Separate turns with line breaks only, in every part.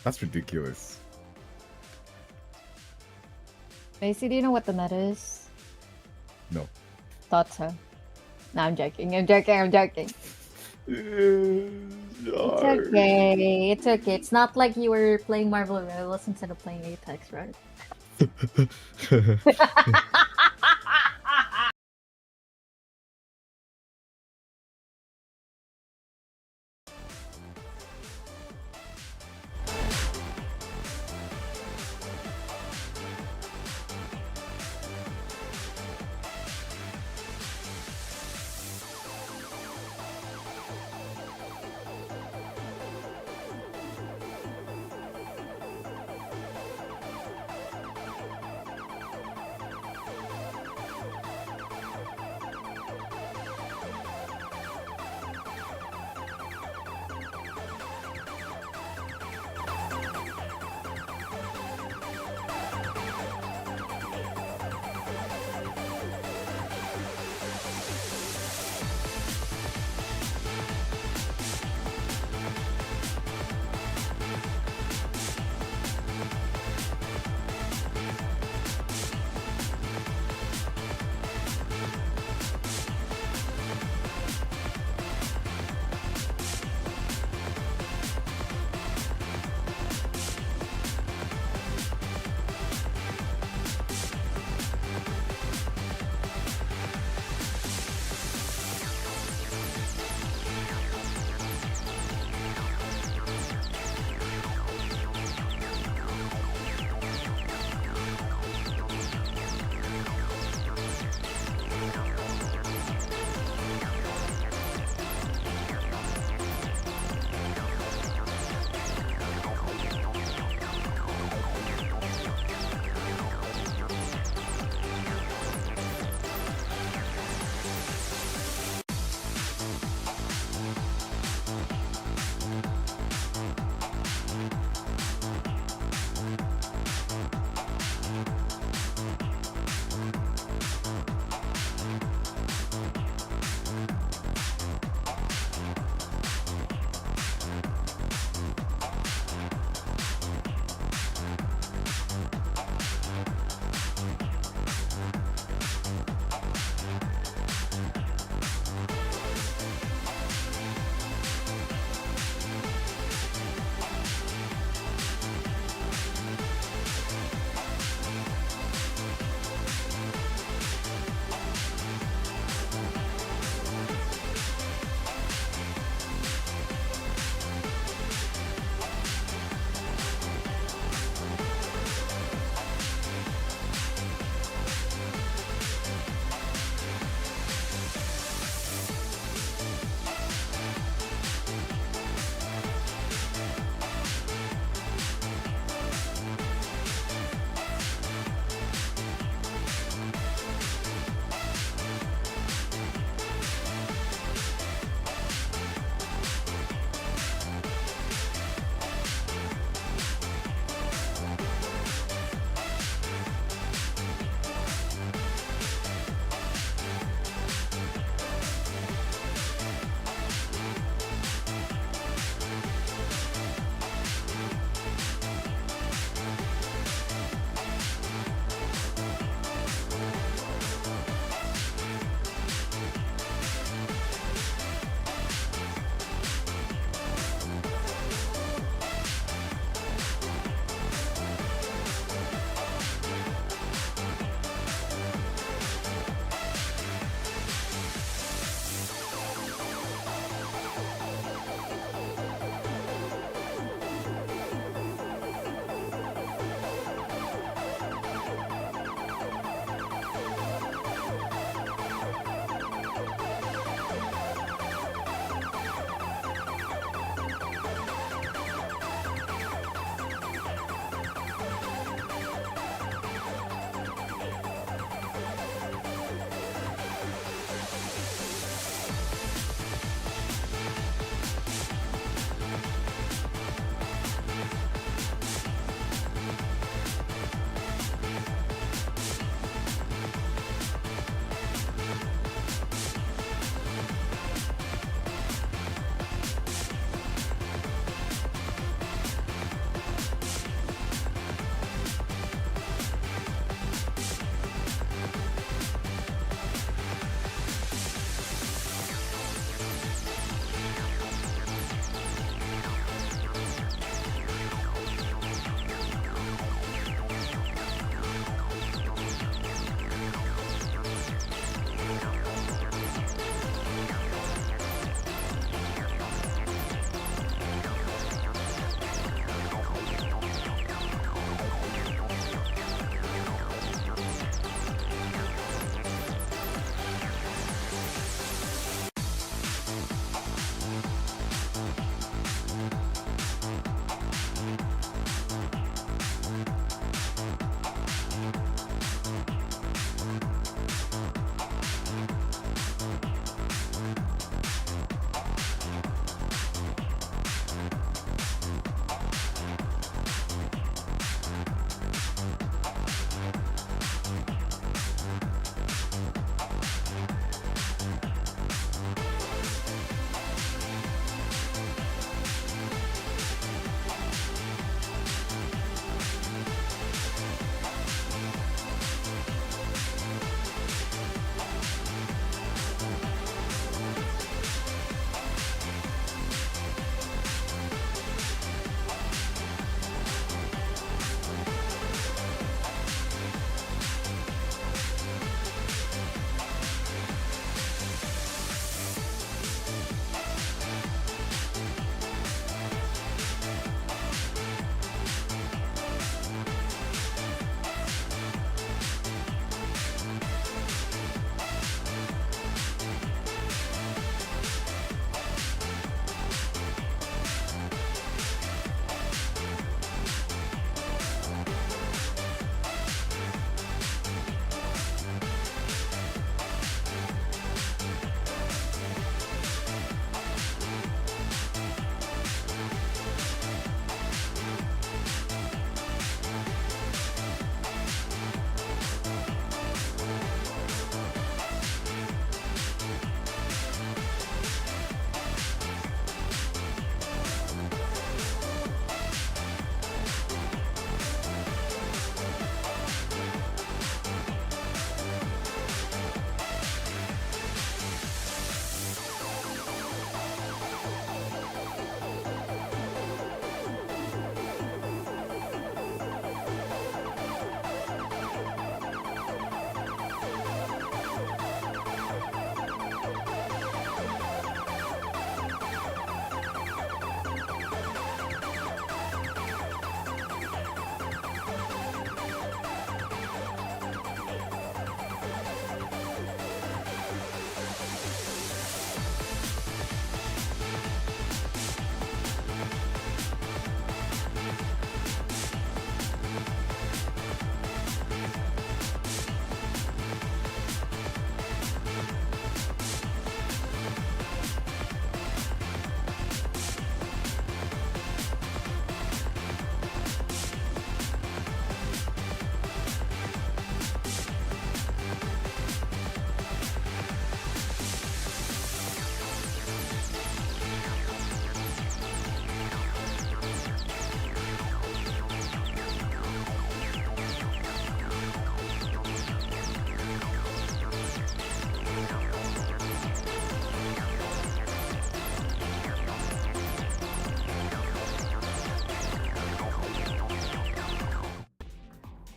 That's ridiculous.
Macy, do you know what the meta is?
No.
Thought so. No, I'm joking. I'm joking. I'm joking. It's okay. It's okay. It's not like you were playing Marvel Rivals instead of playing Apex, right?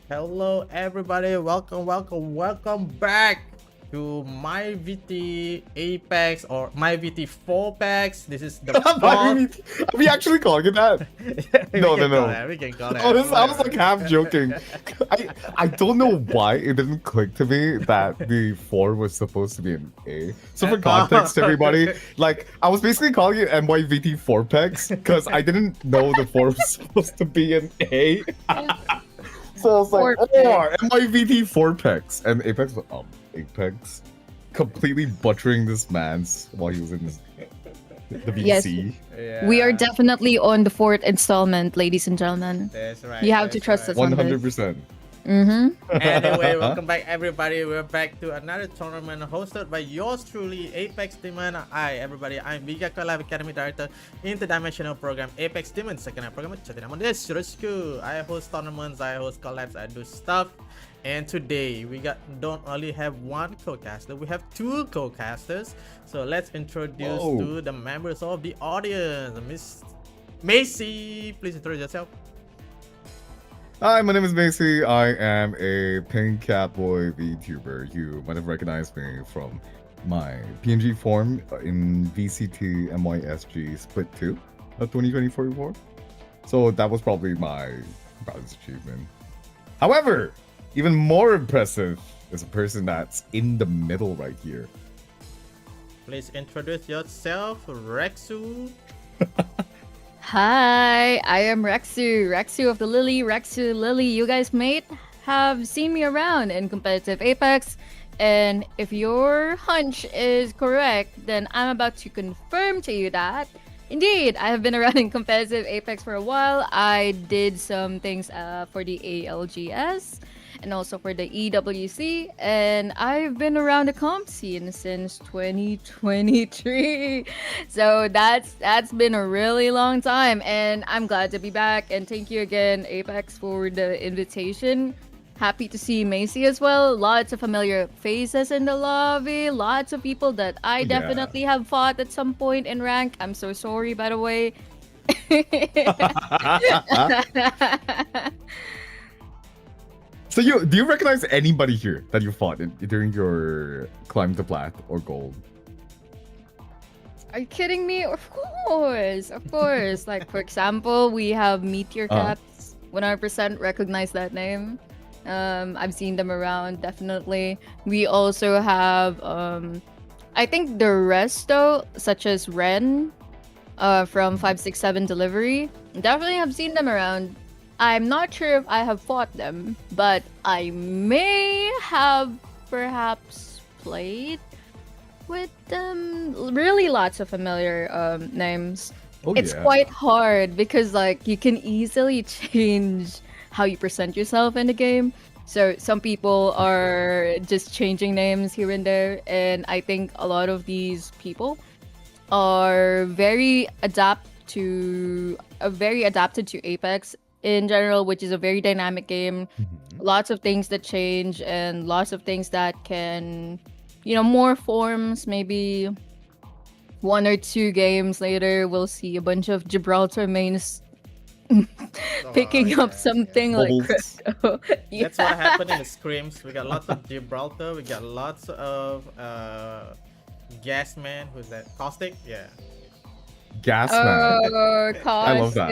Hello, everybody. Welcome back to MYVT Apex or MYVT4PEX. This is the fourth.
Are we actually calling it that? No.
We can call it.
I was like half joking. I don't know why it didn't click to me that the 4 was supposed to be an A. So for context, everybody, like I was basically calling it MYVT4PEX because I didn't know the 4 was supposed to be an A. So I was like, MYVT4PEX. And Apex, Apex, completely butchering this man's while he was in the VC.
Yes.
Yeah.
We are definitely on the 4th installment, ladies and gentlemen.
That's right.
You have to trust us on this.
100%.
Anyway, welcome back, everybody. We're back to another tournament hosted by yours truly, APXDMN. Hi, everybody. I'm VTube Live Academy Director, Interdimensional Program APXDMN. Second program, I host tournaments, I host collabs, I do stuff. And today we don't only have one co-caster, we have two co-casters. So let's introduce to the members of the audience. Miss Macy, please introduce yourself.
Hi, my name is Macey. I am a pink catboy VTuber. You might have recognized me from my PNG form in VCT MYSG Split 2 of 2024. So that was probably my proudest achievement. However, even more impressive is a person that's in the middle right here.
Please introduce yourself, Rexu.
Hi, I am Rexu of the Rexulili. You guys might have seen me around in competitive Apex, and if your hunch is correct, then I'm about to confirm to you that indeed I have been around in competitive Apex for a while. I did some things for the ALGS and also for the EWC, and I've been around the comp scene since 2023. So that's been a really long time, and I'm glad to be back. And thank you again, Apex, for the invitation. Happy to see Macy as well. Lots of familiar faces in the lobby. Lots of people that I definitely have fought at some point in rank. I'm so sorry, by the way.
So do you recognize anybody here that you fought during your climb to plat or gold?
Are you kidding me? Of course. Like, for example, we have Meteor Cats. 100% recognize that name. I've seen them around, definitely. We also have, I think the rest though, such as Ren, from 567 Delivery. Definitely have seen them around. I'm not sure if I have fought them, but I may have perhaps played with them. Really lots of familiar names. It's quite hard because like you can easily change how you present yourself in the game. So some people are just changing names here and there, and I think a lot of these people are very adapted to Apex in general, which is a very dynamic game. Lots of things that change and lots of things that can, more forms. Maybe 1 or 2 games later, we'll see a bunch of Gibraltar mains picking up something like crypto.
That's what happened in the scrims. We got lots of Gibraltar. We got lots of Gasman. Who's that? Caustic? Yeah.
Gasman.
Oh, Caustic.
I love that.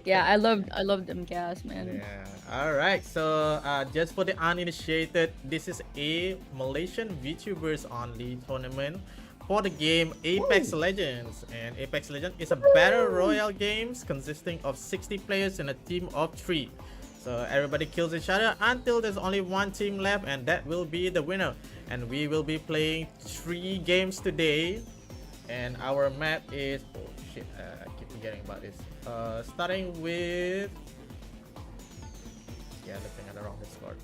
Yeah, I love them Gasman.
Yeah. All right. So just for the uninitiated, this is a Malaysian VTubers only tournament for the game Apex Legends. And Apex Legends is a battle royale game consisting of 60 players in a team of 3. So everybody kills each other until there's only one team left, and that will be the winner. And we will be playing 3 games today. And our map is, oh shit, I keep forgetting about this. Starting with, looking at the wrong Discord.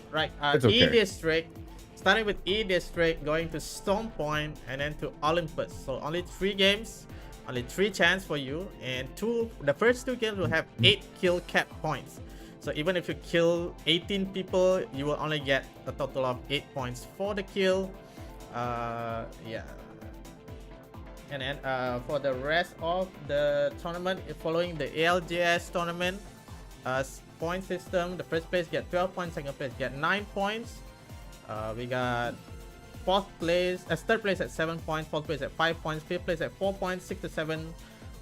Right, E District. Starting with E District, going to Stone Point, and then to Olympus. So only 3 games, only 3 chance for you, and the first 2 games will have 8 kill cap points. So even if you kill 18 people, you will only get a total of 8 points for the kill. And then for the rest of the tournament, following the ALGS tournament, point system. The first place get 12 points, second place get 9 points. We got third place at 7 points, fourth place at 5 points, fifth place at 4 points, 6th to 7th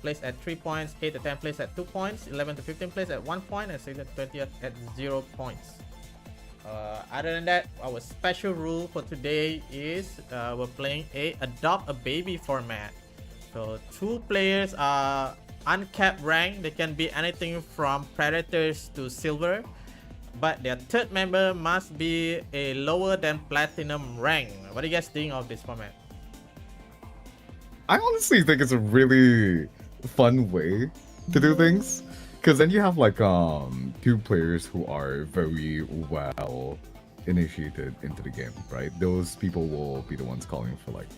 place at 3 points, 8th to 10th place at 2 points, 11th to 15th place at 1 point, and 6th to 20th at 0 points. Other than that, our special rule for today is we're playing a adopt a baby format. So 2 players are uncapped rank. They can be anything from predators to silver, but their third member must be a lower than platinum rank. What do you guys think of this format?
I honestly think it's a really fun way to do things, because then you have like 2 players who are very well initiated into the game, right? Those people will be the ones calling for, like,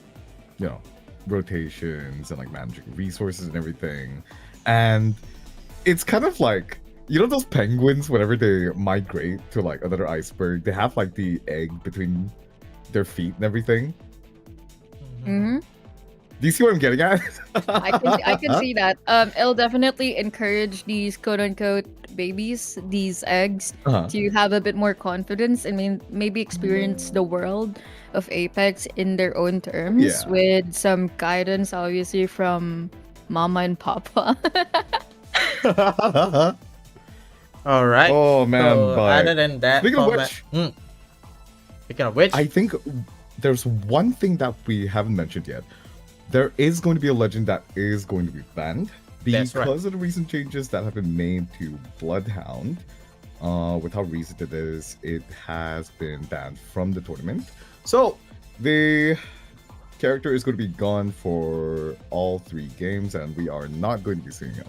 you know, rotations and like managing resources and everything. And it's kind of like, you know, those penguins, whenever they migrate to like another iceberg, they have like the egg between their feet and everything.
Mm-hmm.
Do you see what I'm getting at?
I can see that. It'll definitely encourage these quote unquote babies, these eggs, to have a bit more confidence and maybe experience the world of Apex in their own terms, with some guidance, obviously, from Mama and Papa.
All right.
Oh man!
So,
but
other than that,
speaking of which, I think there's one thing that we haven't mentioned yet. There is going to be a legend that is going to be banned because of the recent changes that have been made to Bloodhound. With how recent it is, it has been banned from the tournament. So the character is going to be gone for all 3 games, and we are not going to be seeing him.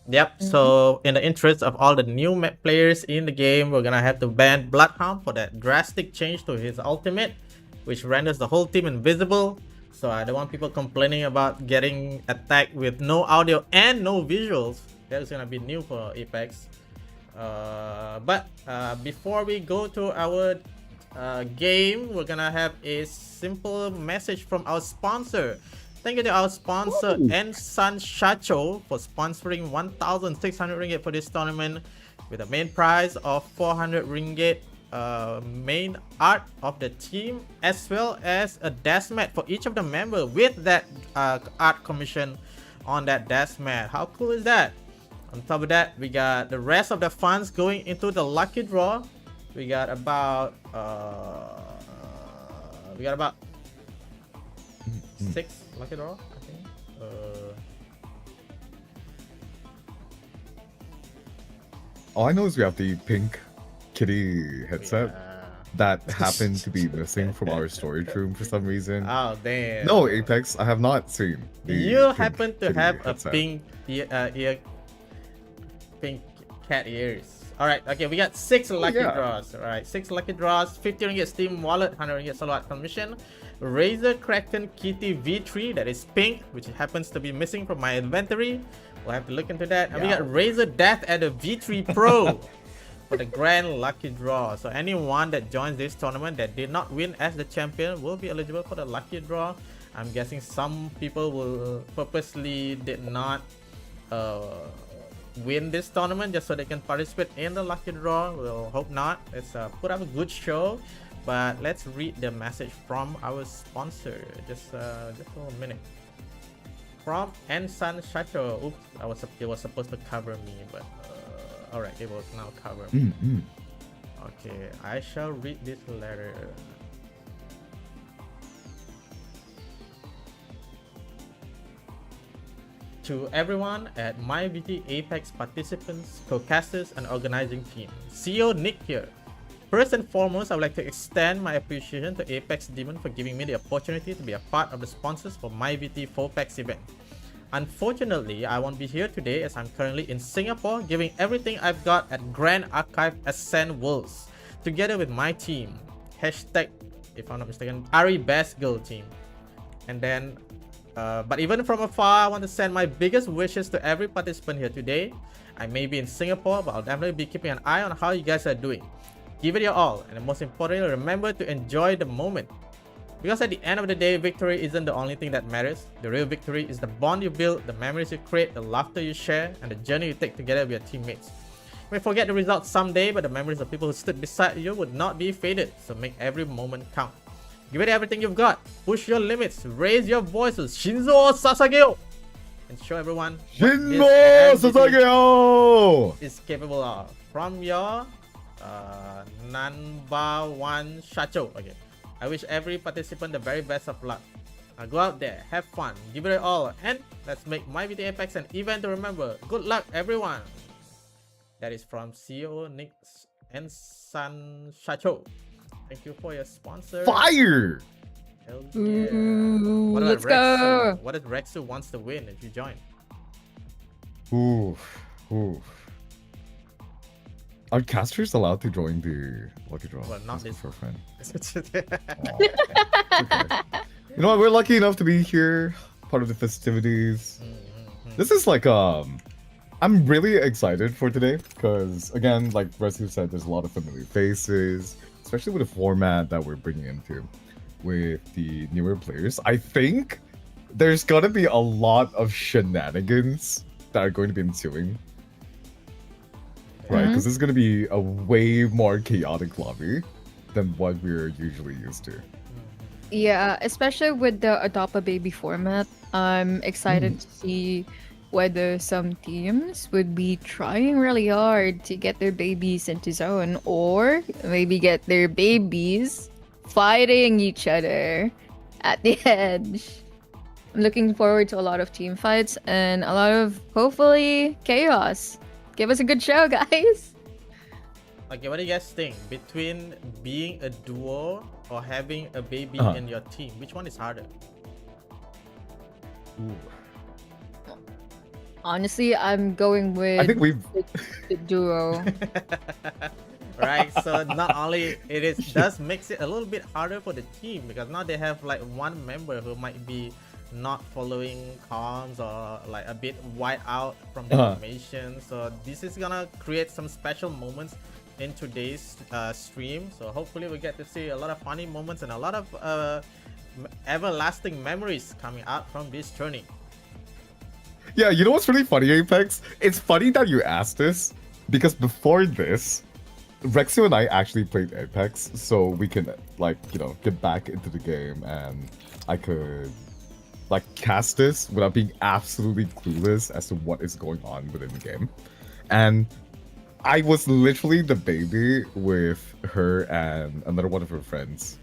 Yep. So in the interest of all the new players in the game, we're gonna have to ban Bloodhound for that drastic change to his ultimate, which renders the whole team invisible. So I don't want people complaining about getting attacked with no audio and no visuals. That's gonna be new for Apex. But before we go to our game, we're gonna have a simple message from our sponsor. Thank you to our sponsor Ensan Shacho for sponsoring 1,600 ringgit for this tournament, with a main prize of 400 ringgit, main art of the team, as well as a desk mat for each of the members with that art commission on that desk mat. How cool is that? On top of that, we got the rest of the funds going into the lucky draw. We got about 6 lucky draw, I think.
All I know is we have the pink kitty headset that happened to be missing from our storage room for some reason.
Oh damn!
No, Apex, I have not seen.
You happen to have a
headset.
pink cat ears. All right, okay, we got 6 lucky draws. All right, 6 lucky draws, 50 ringgit Steam wallet, 100 ringgit solo art commission, Razer Kraken Kitty V3 that is pink, which happens to be missing from my inventory. We'll have to look into that. And we got Razer Death Adder V3 Pro for the grand lucky draw. So anyone that joins this tournament that did not win as the champion will be eligible for the lucky draw. I'm guessing some people will purposely did not win this tournament just so they can participate in the lucky draw. We'll hope not. Let's put up a good show. But let's read the message from our sponsor. Just a minute. From Ensan Shacho. Oops, it was supposed to cover me, but alright, it will now cover me. Okay, I shall read this letter. To everyone at MYVT Apex participants, co-casters, and organizing team. CEO Nick here. First and foremost, I would like to extend my appreciation to APXDMN for giving me the opportunity to be a part of the sponsors for MYVT4PEX event. Unfortunately, I won't be here today as I'm currently in Singapore giving everything I've got at Grand Archive Ascent Worlds, together with my team. Hashtag, if I'm not mistaken, Ari Best Girl team. And then, but even from afar, I want to send my biggest wishes to every participant here today. I may be in Singapore, but I'll definitely be keeping an eye on how you guys are doing. Give it your all, and most importantly, remember to enjoy the moment. Because at the end of the day, victory isn't the only thing that matters. The real victory is the bond you build, the memories you create, the laughter you share, and the journey you take together with your teammates. may forget the results someday, but the memories of people who stood beside you would not be faded. So make every moment count. Give it everything you've got. Push your limits. Raise your voices. Shinzo Sasageo! And show everyone
Shinzo Sasageo
is capable of. From your Nanba One Shacho. Okay. I wish every participant the very best of luck. Go out there, have fun, give it all, and let's make MyVT4PEX an event to remember. Good luck, everyone. That is from CEO Nick and San Shacho. Thank you for your sponsor.
Fire!
Hell yeah.
Ooh,
What about
let's
Rexu?
go.
What if Rexu wants to win if you join?
Ooh. Are casters allowed to join the Lucky Draw?
Well, not this
for a friend.
Okay.
You know what? We're lucky enough to be here, part of the festivities. This is like I'm really excited for today because again, like Resu said, there's a lot of familiar faces, especially with the format that we're bringing into with the newer players. I think there's gonna be a lot of shenanigans that are going to be ensuing. Right, because this is going to be a way more chaotic lobby than what we're usually used to.
Yeah, especially with the Adopt a Baby format, I'm excited to see whether some teams would be trying really hard to get their babies into zone, or maybe get their babies fighting each other at the edge. I'm looking forward to a lot of team fights and a lot of, hopefully, chaos. Give us a good show, guys.
Okay, what do you guys think? Between being a duo or having a baby in your team, which one is harder?
Ooh.
Honestly, I'm going with
I think
the duo.
Right, so not only does makes it a little bit harder for the team because now they have like one member who might be not following comms or like a bit wide out from the information. So this is gonna create some special moments in today's stream. So hopefully we get to see a lot of funny moments and a lot of everlasting memories coming out from this tourney.
Yeah, you know what's really funny, Apex? It's funny that you asked this because before this, Rexu and I actually played Apex, so we can like, you know, get back into the game and I could like cast this without being absolutely clueless as to what is going on within the game. And I was literally the baby with her and another one of her friends.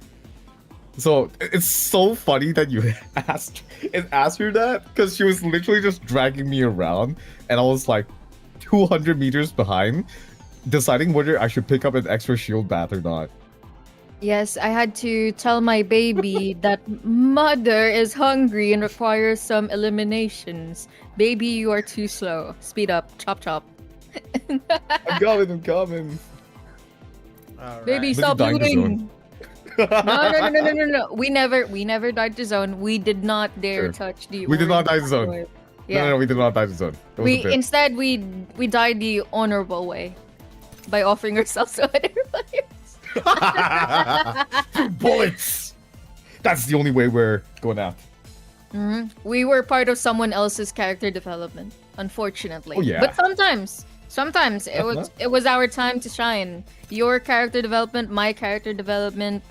So it's so funny that you asked her that because she was literally just dragging me around and I was like 200 meters behind, deciding whether I should pick up an extra shield bath or not.
Yes, I had to tell my baby that mother is hungry and requires some eliminations. Baby, you are too slow. Speed up. Chop chop.
I'm coming.
All
Baby,
right.
stop
Maybe dying to
looting. No. We never died to zone. We did not dare
Sure.
touch the
We did not die
orange
to zone.
way. Yeah.
No, we did not die to zone. It was a bit.
Instead we died the honorable way by offering ourselves to other players.
2 bullets! That's the only way we're going out.
We were part of someone else's character development, unfortunately.
Oh, yeah.
But sometimes it was our time to shine. Your character development, my character development,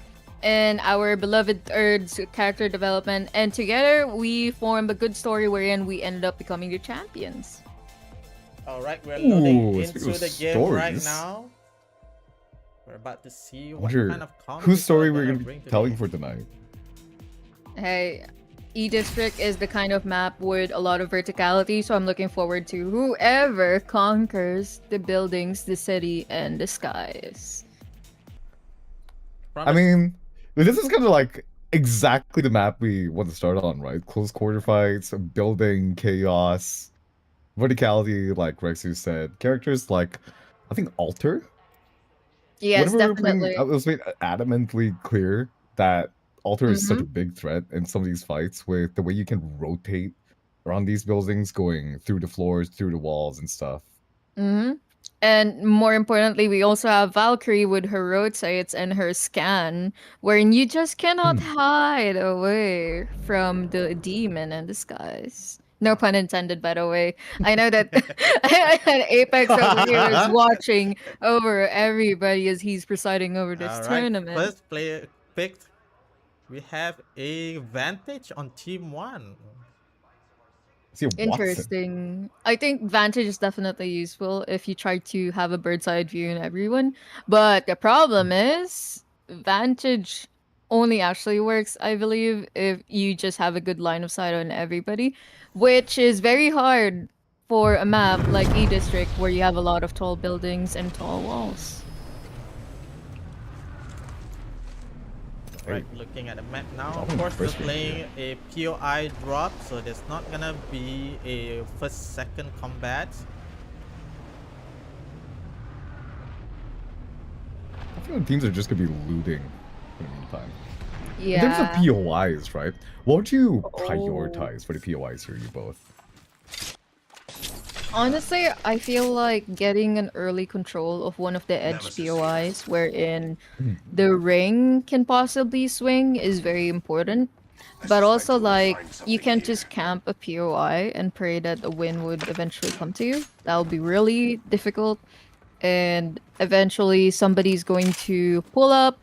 and our beloved Third's character development, and together we formed a good story wherein we ended up becoming the champions.
All right, we're loading
Ooh,
into
speaking of
the game right
stories.
now. We're about to see what
Wonder
kind of content
whose story
we're
we're
gonna
gonna
bring
be
today.
telling for tonight.
Hey, E-District is the kind of map with a lot of verticality, so I'm looking forward to whoever conquers the buildings, the city, and the skies.
I mean, this is kind of like exactly the map we want to start on, right? Close quarter fights, building, chaos, verticality, like Rexu said. Characters like, I think, Alter.
Yes,
Whenever we were playing,
definitely.
it was made adamantly clear that Alter is such a big threat in some of these fights with the way you can rotate around these buildings, going through the floors, through the walls, and stuff.
And more importantly, we also have Valkyrie with her rotates and her scan, wherein you just cannot hide away from the demon and the skies. No pun intended, by the way. I know that Apex over here is watching over everybody as he's presiding over this
All right.
tournament.
First player picked. We have a Vantage on Team 1.
See, Watson.
Interesting. I think Vantage is definitely useful if you try to have a bird's eye view on everyone. But the problem is, Vantage only actually works, I believe, if you just have a good line of sight on everybody, which is very hard for a map like E-District where you have a lot of tall buildings and tall walls.
Right, looking at the map now. Of
Dropping
course, they're
first game
playing a POI drop, so there's not gonna be a first-second combat.
I think the teams are just gonna be looting in the meantime.
Yeah.
In terms of POIs, right? What would you prioritize for the POIs here, you both?
Honestly, I feel like getting an early control of one of the edge POIs wherein the ring can possibly swing is very important. But also, like, you can't just camp a POI and pray that a win would eventually come to you. That would be really difficult. And eventually somebody's going to pull up,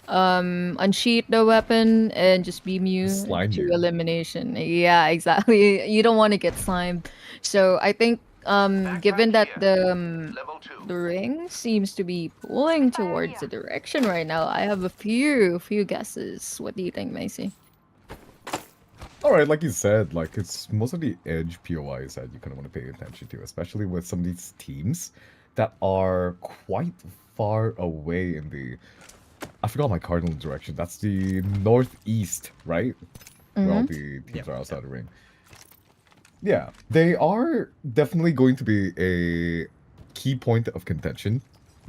unsheath the weapon, and just beam you
Slime
to
you.
elimination. Yeah, exactly. You don't want to get slimed. So I think given that the ring seems to be pulling towards the direction right now, I have a few guesses. What do you think, Macy?
Alright, like you said, like it's most of the edge POIs that you kind of want to pay attention to, especially with some of these teams that are quite far away in the... I forgot my cardinal direction. That's the northeast, right? Where all the teams are outside the ring. Yeah, they are definitely going to be a key point of contention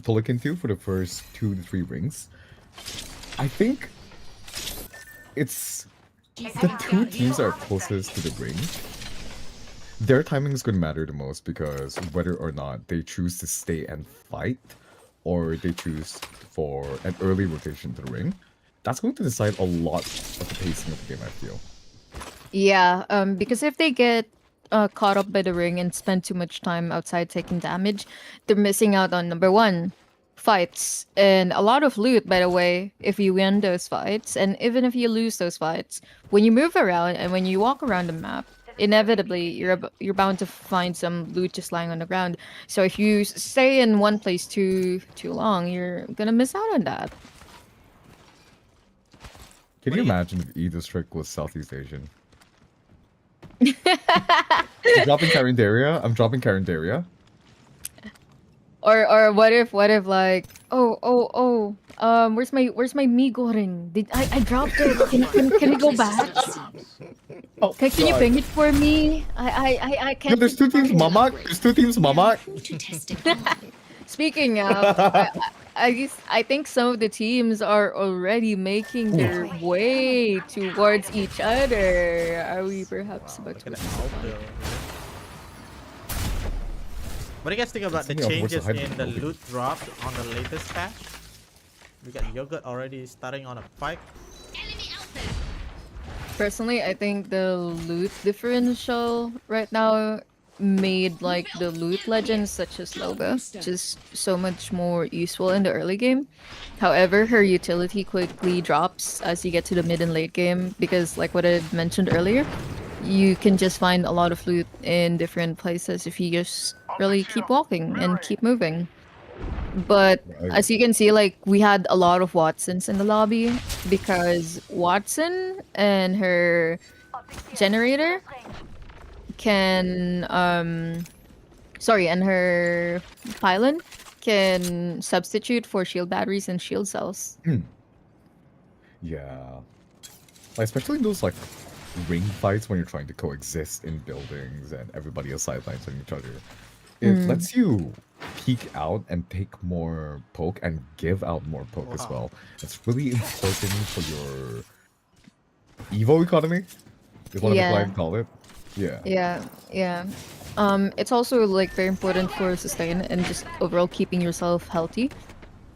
to look into for the first 2 to 3 rings. I think it's the 2 teams that are closest to the ring. Their timing is going to matter the most because whether or not they choose to stay and fight or they choose for an early rotation to the ring, that's going to decide a lot of the pacing of the game, I feel.
Yeah, because if they get caught up by the ring and spend too much time outside taking damage, they're missing out on number 1, fights, and a lot of loot, by the way, if you win those fights. And even if you lose those fights, when you move around and when you walk around the map, inevitably you're bound to find some loot just lying on the ground. So if you stay in one place too long, you're gonna miss out on that.
Can you imagine if E-District was Southeast Asian? Dropping Carindaria? I'm dropping Carindaria.
Or what if like where's my mee goreng? Did I dropped it? Can we go back?
Oh,
Can you
God.
ping it for me? I can't.
No, there's 2 teams, Mamak. There's 2 teams, Mamak.
Speaking of, I think some of the teams are already making their way towards each other. Are we perhaps about to?
Look at the alto. What do you guys think about the
Something else
changes
worth
in the
hyping.
loot drop on the latest patch? We got Yogurt already starting on a fight.
Personally, I think the loot differential right now made like the loot legends such as Loga just so much more useful in the early game. However, her utility quickly drops as you get to the mid and late game because, like what I mentioned earlier, you can just find a lot of loot in different places if you just really keep walking and keep moving. But as you can see, like we had a lot of Watsons in the lobby because Watson and her generator can and her pylon can substitute for shield batteries and shield cells.
Yeah. Like, especially in those like ring fights when you're trying to coexist in buildings and everybody has sidelines on each other. It lets you peek out and take more poke and give out more poke as well. It's really important for your Evo economy, is what
Yeah.
I like to call it. Yeah.
Yeah. It's also like very important for sustain and just overall keeping yourself healthy.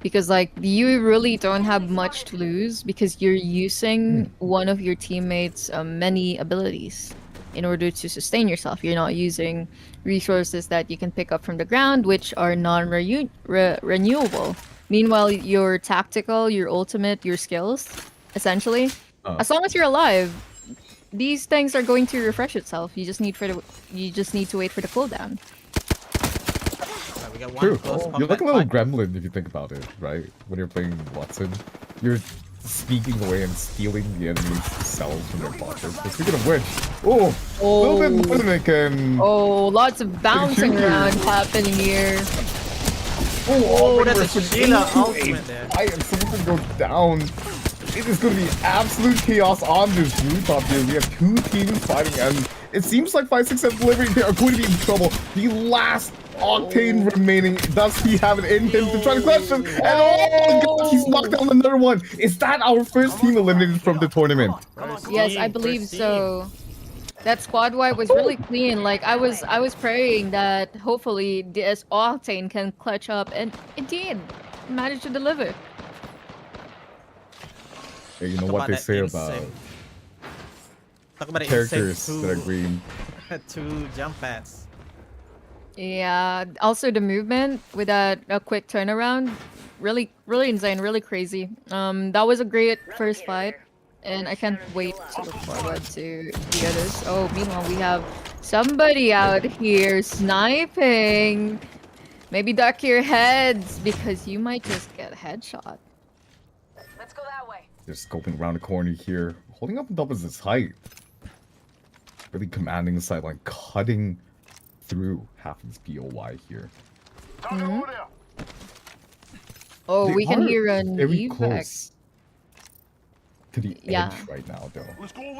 Because like you really don't have much to lose because you're using one of your teammates' many abilities in order to sustain yourself. You're not using resources that you can pick up from the ground, which are non-renewable. Meanwhile, your tactical, your ultimate, your skills, essentially, as long as you're alive, these things are going to refresh itself. You just need to wait for the cooldown.
We got one
True.
close
You're like a
combat
little
fight.
gremlin if you think about it, right? When you're playing Watson, you're sneaking away and stealing the enemy's cells from their pockets. But speaking of which, a little bit more than they can.
Oh, lots of bouncing
shoot you.
around happening here.
Oh, that's a
versus
Sheila
into
ultimate
a
there.
fight and someone can go down. It is going to be absolute chaos on this rooftop here. We have two teams fighting, and it seems like 567 Delivery they are going to be in trouble. The last Octane remaining. Does he have it in him to try to clutch him? And oh, God, he's knocked down another one. Is that our first team eliminated from the tournament?
Yes, I believe so. That squad wipe was really clean. Like I was praying that hopefully this Octane can clutch up, and it did. Managed to deliver.
Hey, you know
Talk
what they
about
say
that
about
insane- Talk about
characters
insane
that are green.
two jump pads.
Yeah. Also the movement with a quick turnaround, really insane, really crazy. That was a great first fight, and I can't wait to look forward to the others. Oh, meanwhile we have somebody out here sniping. Maybe duck your heads because you might just get headshot.
Let's go that way.
They're scoping around the corner here. Holding up on top of his height. Really commanding the sideline, cutting through half of his POY here.
Oh,
They
we can
are
hear an
very
evac.
close to the
Yeah.
edge right now, though.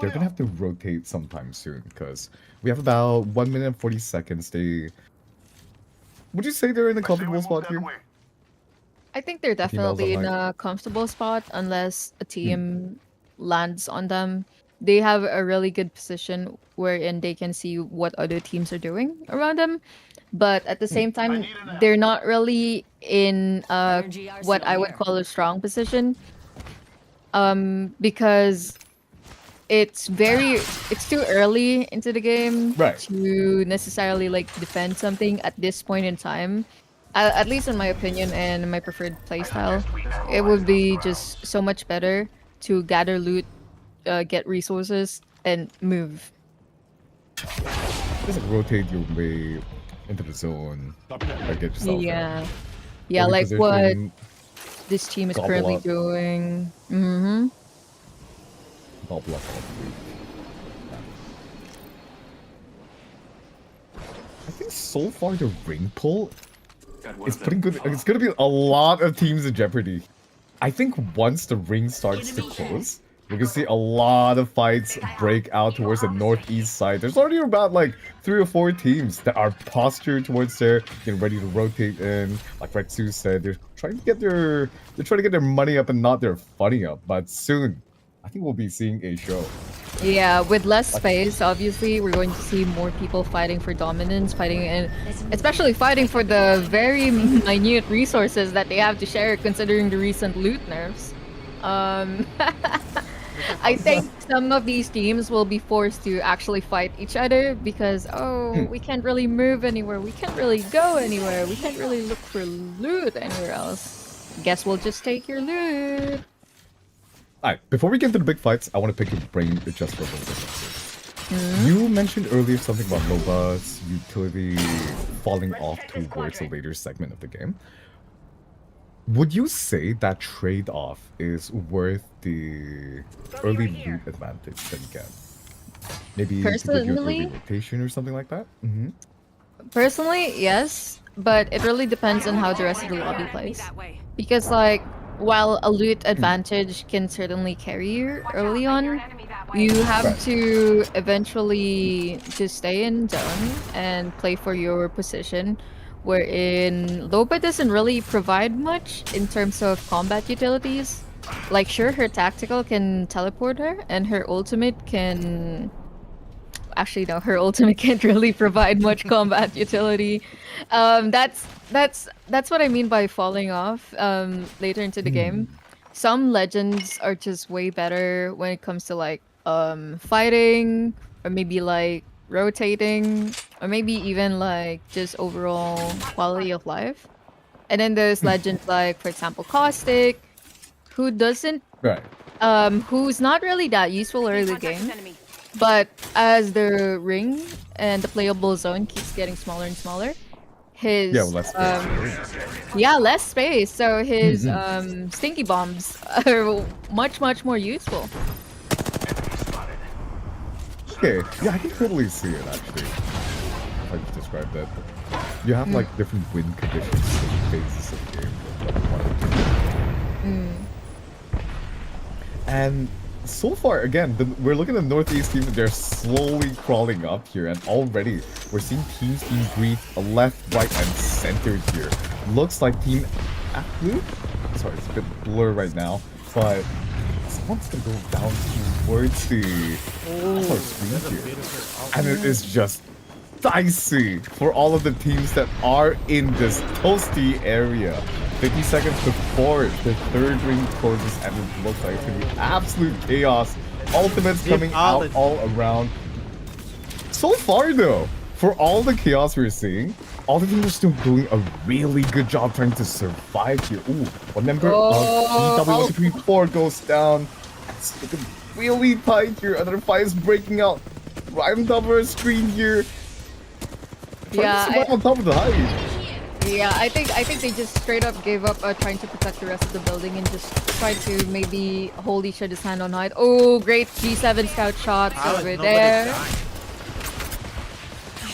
They're gonna have to rotate sometime soon because we have about 1 minute and 40 seconds. Would you say they're in a comfortable spot here?
I think they're
Females
definitely in
online.
a comfortable spot unless a team lands on them. They have a really good position wherein they can see what other teams are doing around them. But at the same time, they're not really in what I would call a strong position. Because it's too early into the game
Right.
to necessarily like defend something at this point in time. At least in my opinion and my preferred playstyle, it would be just so much better to gather loot, get resources, and move.
Just like rotate your way into the zone. Or get yourself
Yeah, yeah, like what this team is
gobble
currently
up.
doing. Mm-hmm.
Bubble up all three. I think so far the ring pull is pretty good. It's gonna be a lot of teams in jeopardy. I think once the ring starts to close, we're gonna see a lot of fights break out towards the northeast side. There's already about like 3 or 4 teams that are postured towards there, getting ready to rotate in. Like Rexu said, they're trying to get their money up and not their funny up. But soon, I think we'll be seeing a show.
Yeah, with less space, obviously, we're going to see more people fighting for dominance, and especially fighting for the very minute resources that they have to share, considering the recent loot nerfs. I think some of these teams will be forced to actually fight each other because, we can't really move anywhere, we can't really go anywhere, we can't really look for loot anywhere else. Guess we'll just take your loot.
Alright, before we get into the big fights, I want to pick your brain just for a little bit. You mentioned earlier something about MOBA's utility falling off towards a later segment of the game. Would you say that trade-off is worth the early loot advantage that you get? Maybe to give you an
Personally?
early rotation or something like that?
Personally, yes, but it really depends on how the rest of the lobby plays. Because, like, while a loot advantage can certainly carry you early on, you have
Right.
to eventually just stay in zone and play for your position, wherein Loba doesn't really provide much in terms of combat utilities. Like, sure, her tactical can teleport her, and her ultimate can... Actually, no, her ultimate can't really provide much combat utility. That's what I mean by falling off later into the game. Some legends are just way better when it comes to like fighting or maybe like rotating, or maybe even like just overall quality of life. And then there's legends like, for example, Caustic, who doesn't,
Right.
who's not really that useful early
Contact with
game,
enemy.
but as the ring and the playable zone keeps getting smaller and smaller, his
Yeah, well, less space.
yeah, less space. So his stinky bombs are much more useful.
Okay, yeah, I can totally see it actually. If I just described that. You have like different wind conditions in phases of the game. And so far, again, we're looking at the Northeast team, they're slowly crawling up here, and already we're seeing teams being briefed left, right, and center here. Looks like Team Blue? Sorry, it's a bit blur right now, but someone's gonna go down towards the screen here. And it is just dicey for all of the teams that are in this toasty area. 50 seconds before the third ring closes, and it looks like it's gonna be absolute chaos. Ultimates coming out all around. So far though, for all the chaos we're seeing, all the teams are still doing a really good job trying to survive here. Ooh, one member of VTubers goes down. It's looking really tight here. Another fight is breaking out right on top of our screen here.
Yeah,
on top of the height.
Yeah, I think they just straight up gave up trying to protect the rest of the building and just tried to maybe hold each other's hand on height. Oh, great G7 scout shots over there.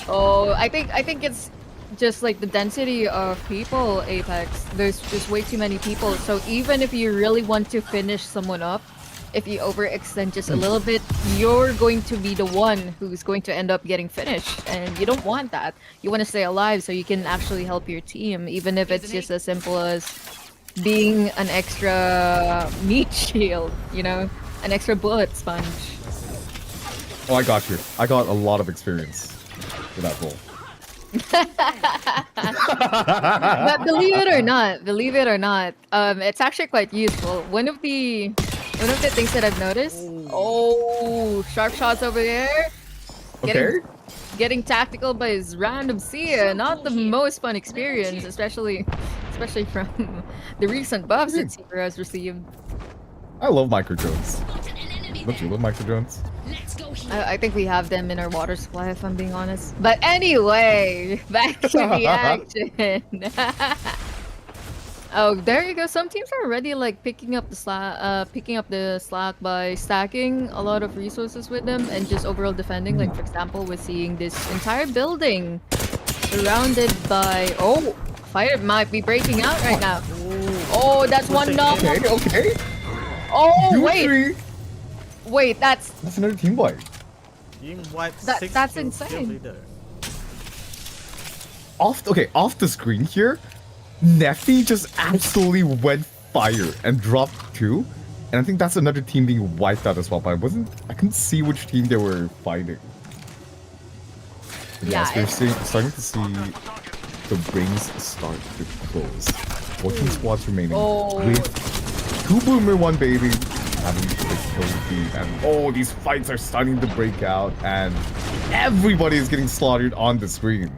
Oh, I think it's just like the density of people, Apex. There's just way too many people. So even if you really want to finish someone up, if you overextend just a little bit, you're going to be the one who's going to end up getting finished. And you don't want that. You want to stay alive so you can actually help your team, even if it's just as simple as being an extra meat shield, you know? An extra bullet sponge.
Oh, I got you. I got a lot of experience with that role.
But believe it or not, it's actually quite useful. One of the things that I've noticed. Oh, sharp shots over there. Getting tactical by his random seer. Not the most fun experience, especially from the recent buffs that Seer has received.
I love micro drones. Don't you love micro drones?
I think we have them in our water supply, if I'm being honest. But anyway, back to the action. Oh, there you go. Some teams are already like picking up the slack by stacking a lot of resources with them and just overall defending. Like for example, we're seeing this entire building surrounded by fire might be breaking out right now. Oh, that's one knock.
Okay.
Oh, wait, that's
another team wipe.
Team wipe.
That's insane.
Off the screen here, Neffy just absolutely went fire and dropped 2. And I think that's another team being wiped out as well, but I couldn't see which team they were fighting. But
yeah,
we're starting to see the rings start to close. 14 squads remaining with 2 boomer, 1 baby. Having to deep, and these fights are starting to break out, and everybody is getting slaughtered on the screen.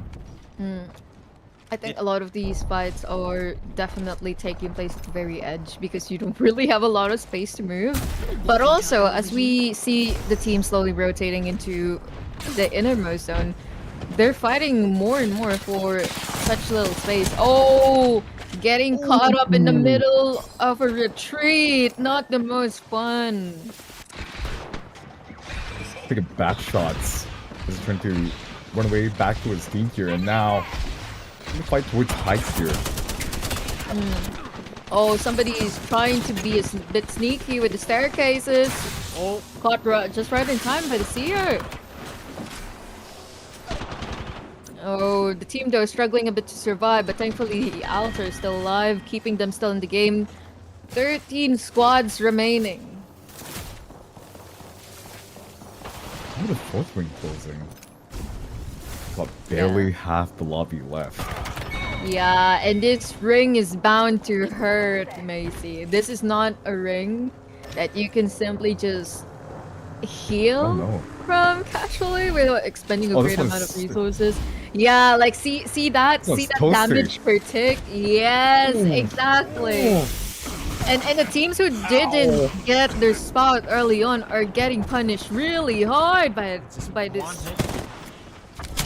I think a lot of these fights are definitely taking place at the very edge because you don't really have a lot of space to move. But also, as we see the team slowly rotating into the innermost zone, they're fighting more and more for such little space. Oh, getting caught up in the middle of a retreat. Not the most fun.
Taking back shots. He's trying to run away back to his team here, and now the fight towards heights here.
Oh, somebody is trying to be a bit sneaky with the staircases. Oh, caught just right in time by the seer. Oh, the team though is struggling a bit to survive, but thankfully the Alter is still alive, keeping them still in the game. 13 squads remaining.
Look at the 4th ring closing. Got barely half the lobby left.
Yeah, and this ring is bound to hurt, Macy. This is not a ring that you can simply just heal
no.
from casually without expending a
Oh, this
great amount of
one's-
resources. Yeah, like see that
This one's
see that
toasty.
damage per tick. Yes,
Ooh.
exactly.
Ooh.
And the teams who didn't get their spot early on are getting punished really hard by
Just
this.
one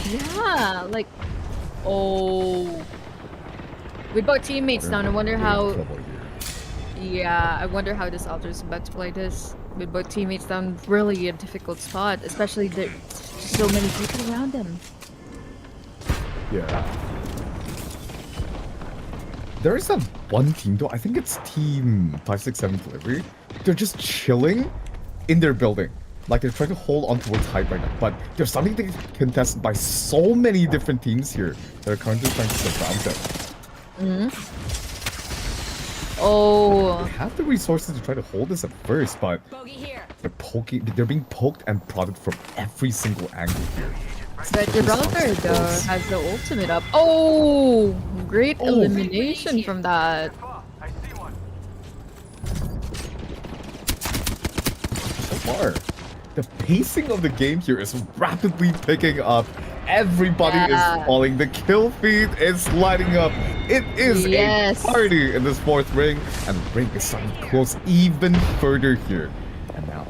hit.
Yeah, like oh. With both teammates down, I wonder how.
Trouble here.
Yeah, I wonder how this Alter is about to play this. With both teammates down, really a difficult spot, especially there's so many people around them.
Yeah. There is a one team though, I think it's team 567 delivery. They're just chilling in their building. Like they're trying to hold on towards height right now. But there's something that contested by so many different teams here that are currently trying to surround them.
Oh,
They have the resources to try to hold this at first, but
Bogey here.
they're being poked and prodded from every single angle here.
but Gibraltar though has the ultimate up. Oh, great elimination from that.
So far, the pacing of the game here is rapidly picking up. Everybody
Yeah.
is falling. The kill feed is lighting up. It is
Yes.
a party in this fourth ring, and the ring is starting to close even further here. And now,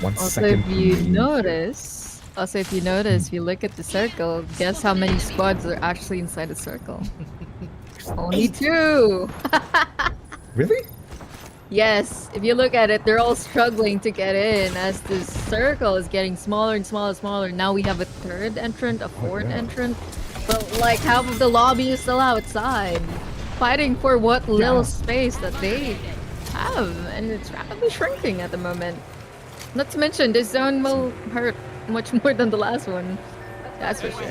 one
Also,
second
if you
remaining.
notice, if you look at the circle, guess how many squads are actually inside the circle? Only 2.
Really?
Yes, if you look at it, they're all struggling to get in as the circle is getting smaller and smaller and smaller. Now we have a third entrant, a fourth
yeah.
entrant, but like half of the lobby is still outside, fighting for what little space that they have, and it's rapidly shrinking at the moment. Not to mention, this zone will hurt much more than the last one. That's for sure.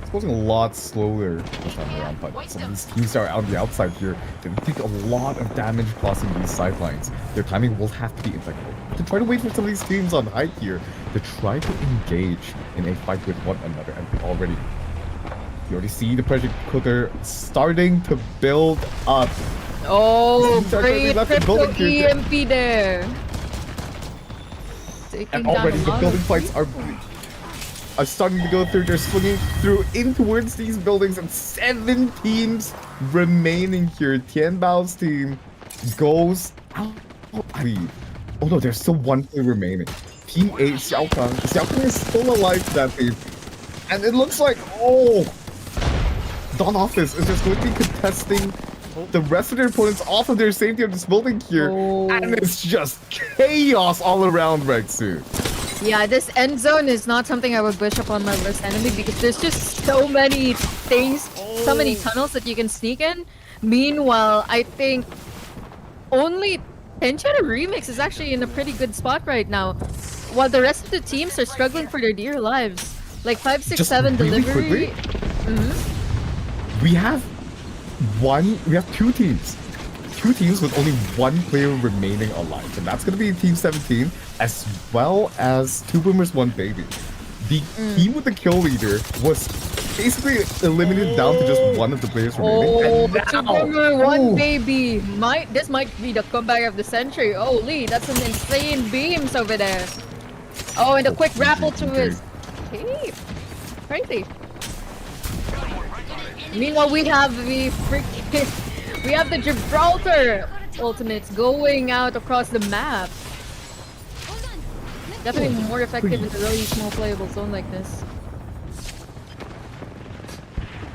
It's going a lot slower this time around, but some of these teams are on the outside here. They take a lot of damage crossing these sidelines. Their timing will have to be impeccable. To try to wait for some of these teams on height here to try to engage in a fight with one another. And you already see the pressure cooker starting to build up.
Oh,
These are
great
left the
crypto
building here.
EMP there. Taking
And
down
already
a
the
lot
building
of
fights are starting to go through. They're swinging through in towards these buildings, and 7 teams remaining here. Tianbao's team goes out. Oh no, there's still one player remaining. Team 8, Xiaokang. Xiaokang is still alive to that team. And it looks like, Dawn Office is just going to be contesting the rest of their opponents off of their safety of this building here.
Oh.
And it's just chaos all around Rexu.
Yeah, this end zone is not something I would wish upon my worst enemy because there's just so many things, so many tunnels that you can sneak in. Meanwhile, I think only Tenchada Remix is actually in a pretty good spot right now, while the rest of the teams are struggling for their dear lives. Like 567
really
delivery.
quickly? We have 2 teams. 2 teams with only 1 player remaining alive. And that's going to be Team 17, as well as 2 Boomers, 1 Baby. The team with the kill leader was basically eliminated down to just 1 of the players remaining.
Oh,
And
but
now-
2 Boomer, 1
Ooh.
Baby. This might be the comeback of the century. Holy, that's some insane beams over there. Oh, and a quick grapple to his cape. Crazy. Meanwhile, we have the Gibraltar ultimates going out across the map. Definitely more effective in a really small playable zone like this.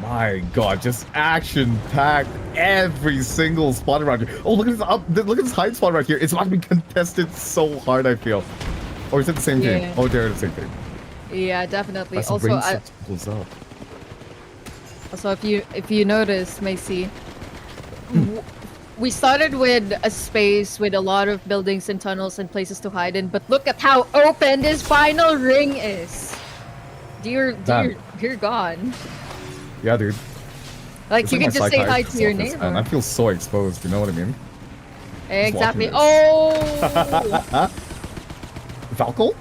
My god, just action-packed every single spot around here. Oh, look at this hide spot right here. It's about to be contested so hard, I feel. Or is it the same
Yeah.
thing? Oh, they're the same thing.
Yeah, definitely.
That's
Also,
pulls up.
if you notice, Macy, we started with a space with a lot of buildings and tunnels and places to hide in, but look at how open this final ring is. Dear God.
Yeah, dude.
Like,
It's
you
like
can
my
just say hi to
psychiatrist's
your
office,
neighbor.
and I feel so exposed, you know what I mean?
Exactly.
this.
Oh!
Valkyl?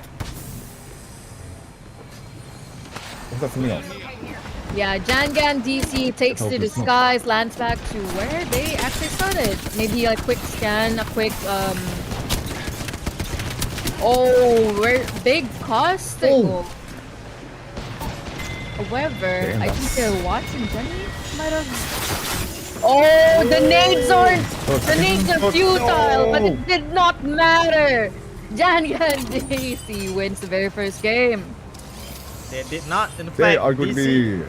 What's that something else?
Yeah, Jangan DC takes
Oh,
to the
there's no-
skies, lands back to where they actually started. Maybe a quick scan, a quick Oh, we're big cost.
Oh.
However,
Damn,
I think
that's-
Watts and Jenny might have. Oh, the nades aren't. The nades are futile, but it did not matter. Jangan DC wins the very first game.
They did not, in
They
fact,
are going to
DC.
be.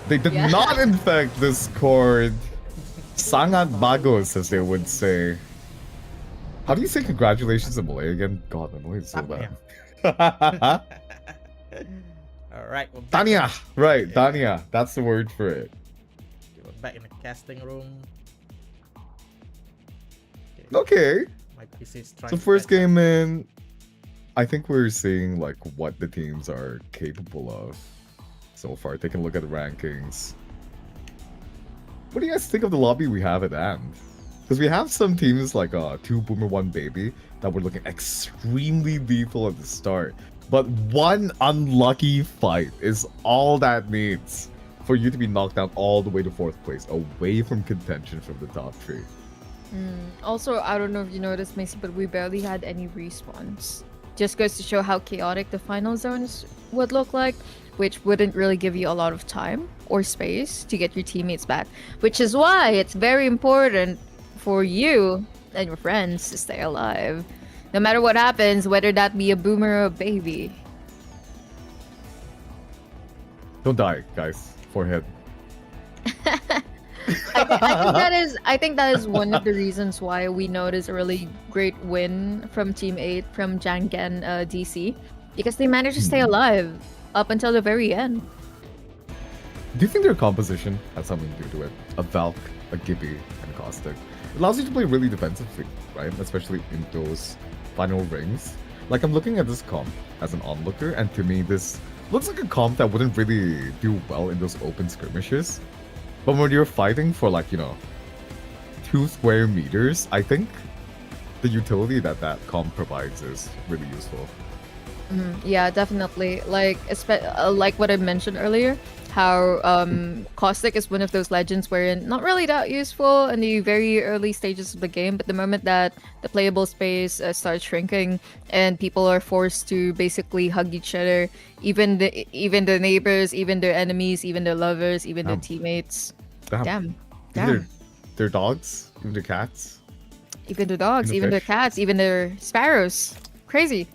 They did
Yeah.
not infect Discord. Sangat bagus, as they would say. How do you say congratulations in Malay again? God, my Malay is so bad.
Alright, we're back,
Tanya, right?
Yeah.
Tanya, that's the word for it.
we're back in the casting room.
Okay,
My PC is trying
so
to
first
catch up.
game in, I think we're seeing like what the teams are capable of so far. Taking a look at the rankings. What do you guys think of the lobby we have at hand? Because we have some teams like 2 Boomer 1 Baby that were looking extremely lethal at the start. But one unlucky fight is all that needs for you to be knocked down all the way to 4th place, away from contention from the top 3.
Also, I don't know if you noticed, Macy, but we barely had any respawns. Just goes to show how chaotic the final zones would look like, which wouldn't really give you a lot of time or space to get your teammates back. Which is why it's very important for you and your friends to stay alive. No matter what happens, whether that be a boomer or a baby.
Don't die, guys. Forehead.
I think that is one of the reasons why we noticed a really great win from Team 8 from Jangan DC, because they managed to stay alive up until the very end.
Do you think their composition has something to do to it? A Valk, a Gibby, and a Caustic. It allows you to play really defensively, right? Especially in those final rings. Like, I'm looking at this comp as an onlooker, and to me, this looks like a comp that wouldn't really do well in those open skirmishes. But when you're fighting for, like, 2 square meters, I think the utility that comp provides is really useful.
Yeah, definitely. Like, like what I mentioned earlier, how Caustic is one of those legends wherein not really that useful in the very early stages of the game, but the moment that the playable space starts shrinking and people are forced to basically hug each other, even the neighbors, even their enemies, even their lovers, even their teammates. Damn.
Even their dogs, even their cats.
Even the dogs,
Even the
even their
fish.
cats, even their sparrows. Crazy.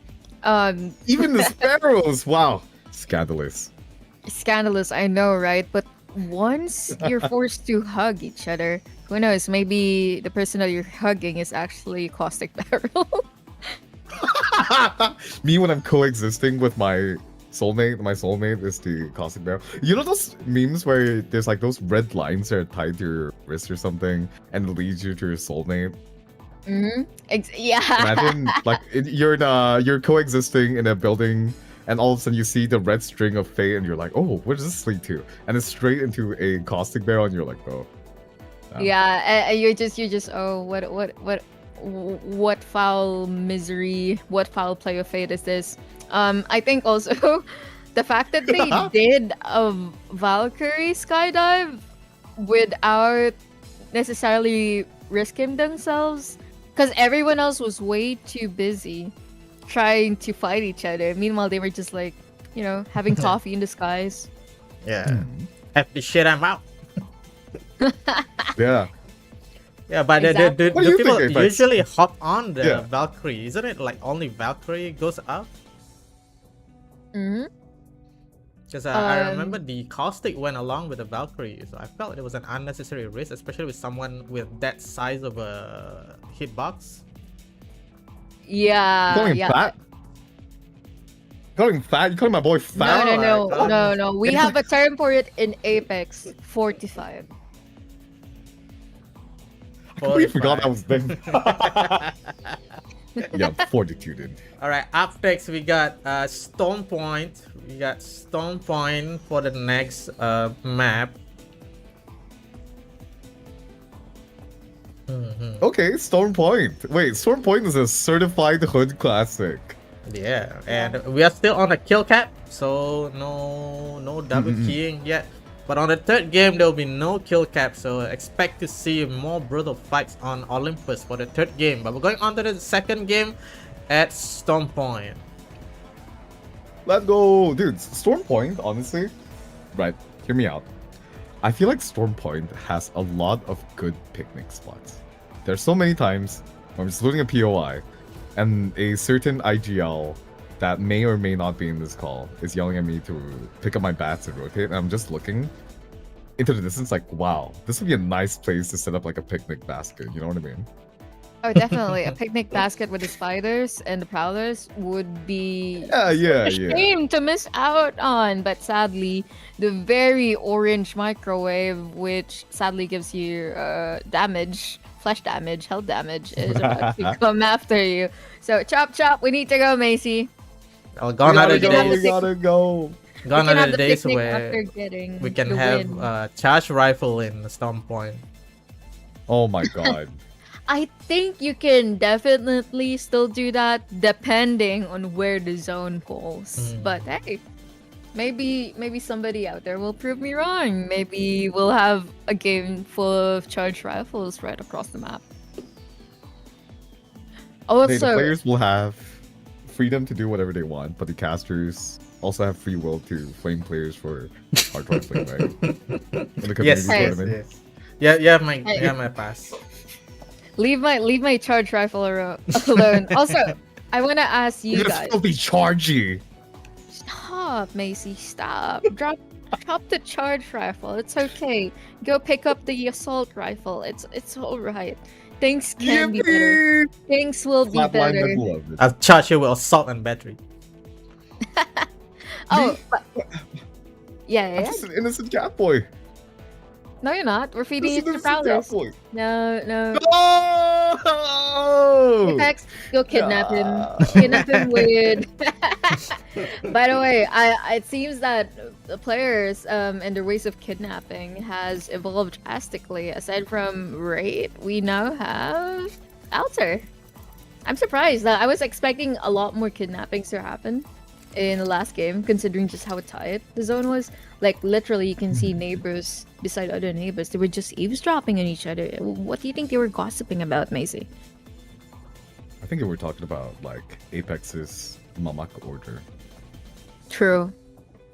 Even the sparrows! Wow. Scandalous.
Scandalous, I know, right? But once you're forced to hug each other, who knows? Maybe the person that you're hugging is actually Caustic Barrel.
Me when I'm coexisting with my soulmate is the Caustic Barrel. You know those memes where there's like those red lines that are tied to your wrist or something and it leads you to your soulmate?
Yeah.
Imagine like you're coexisting in a building and all of a sudden you see the red string of fate and you're like, oh, where does this lead to? And it's straight into a Caustic Barrel and you're like, oh. Damn.
Yeah, and you're just oh, what foul misery, what foul play of fate is this? I think also the fact that they did a Valkyrie skydive without necessarily risking themselves, because everyone else was way too busy trying to fight each other. Meanwhile, they were just like, having coffee in the skies.
Yeah. Have to shit them out.
Yeah.
Yeah, but
Exactly.
the
What do you
people
think, Apex?
usually hop on the
Yeah.
Valkyrie. Isn't it like only Valkyrie goes up? Because I remember the Caustic went along with the Valkyrie, so I felt it was an unnecessary risk, especially with someone with that size of a hitbox.
Yeah.
Calling him
yeah.
fat? Calling him fat? You calling my boy fat?
No. We have a term for it in Apex. 45.
I completely forgot that was them. Yeah, fortitude.
Alright, up next we got Stone Point. We got Stone Point for the next map.
Okay, Storm Point. Wait, Storm Point is a certified hood classic.
Yeah, and we are still on a kill cap, so no double keying yet. But on the third game, there will be no kill cap, so expect to see more brutal fights on Olympus for the third game. But we're going on to the second game. at Storm Point.
Let's go, dude. Storm Point, honestly, right? Hear me out. I feel like Storm Point has a lot of good picnic spots. There's so many times when I'm just looting a POI, and a certain IGL that may or may not be in this call is yelling at me to pick up my bats and rotate, and I'm just looking into the distance like, wow, this would be a nice place to set up like a picnic basket. You know what I mean?
Oh, definitely. A picnic basket with the spiders and the prowlers would be
Yeah.
a shame to miss out on. But sadly, the very orange microwave, which sadly gives you damage, flesh damage, health damage, is about to come after you. So chop, we need to go, Macy.
Oh, gone are the days.
We gotta go.
Gone
We can
are
have
the
the
days
picnic
where
after getting
we can
the
have
win.
a charge rifle in Storm Point.
Oh my god.
I think you can definitely still do that depending on where the zone falls. But hey, maybe somebody out there will prove me wrong. Maybe we'll have a game full of charged rifles right across the map.
The
Also,
players will have freedom to do whatever they want, but the casters also have free will to flame players for hard rifling, right? In the
Yes,
community
yes,
tournament.
yes. Yeah, my pass.
leave my charged rifle alone. Also, I want to ask you
You're
guys.
gonna be chargy.
Stop, Macy. Stop. Drop the charge rifle. It's okay. Go pick up the assault rifle. It's all right. Things can be better. Things will be
Flatline
better.
middle of it.
I'll charge you with assault and battery.
Oh, but...
I'm
yeah.
just an innocent cat boy.
No, you're not. We're feeding
Just
you
an
to
innocent cat
prowlers.
boy.
No.
No!
Apex, go kidnap him. Kidnap him weird. By the way, it seems that the players and their ways of kidnapping has evolved drastically. Aside from raid, we now have altar. I'm surprised that I was expecting a lot more kidnappings to happen in the last game, considering just how tight the zone was. Like literally, you can see neighbors beside other neighbors. They were just eavesdropping on each other. What do you think they were gossiping about, Macy?
I think we're talking about like Apex's Mamak order.
True.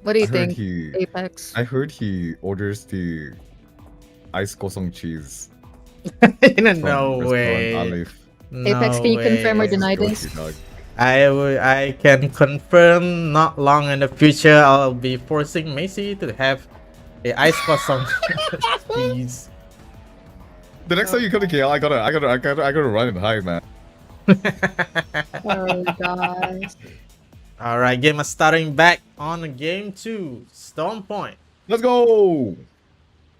What do you
I heard
think,
he-
Apex?
I heard he orders the ice kosong cheese.
No
from
way.
restaurant Alif.
Apex, can you confirm or
way.
deny
Goshi,
this?
dog.
I can confirm not long in the future I'll be forcing Macy to have a ice kosong cheese.
The next time you come to KL, I gotta run and hide, man.
Oh gosh.
Alright, game is starting back on game 2. Storm Point.
Let's go.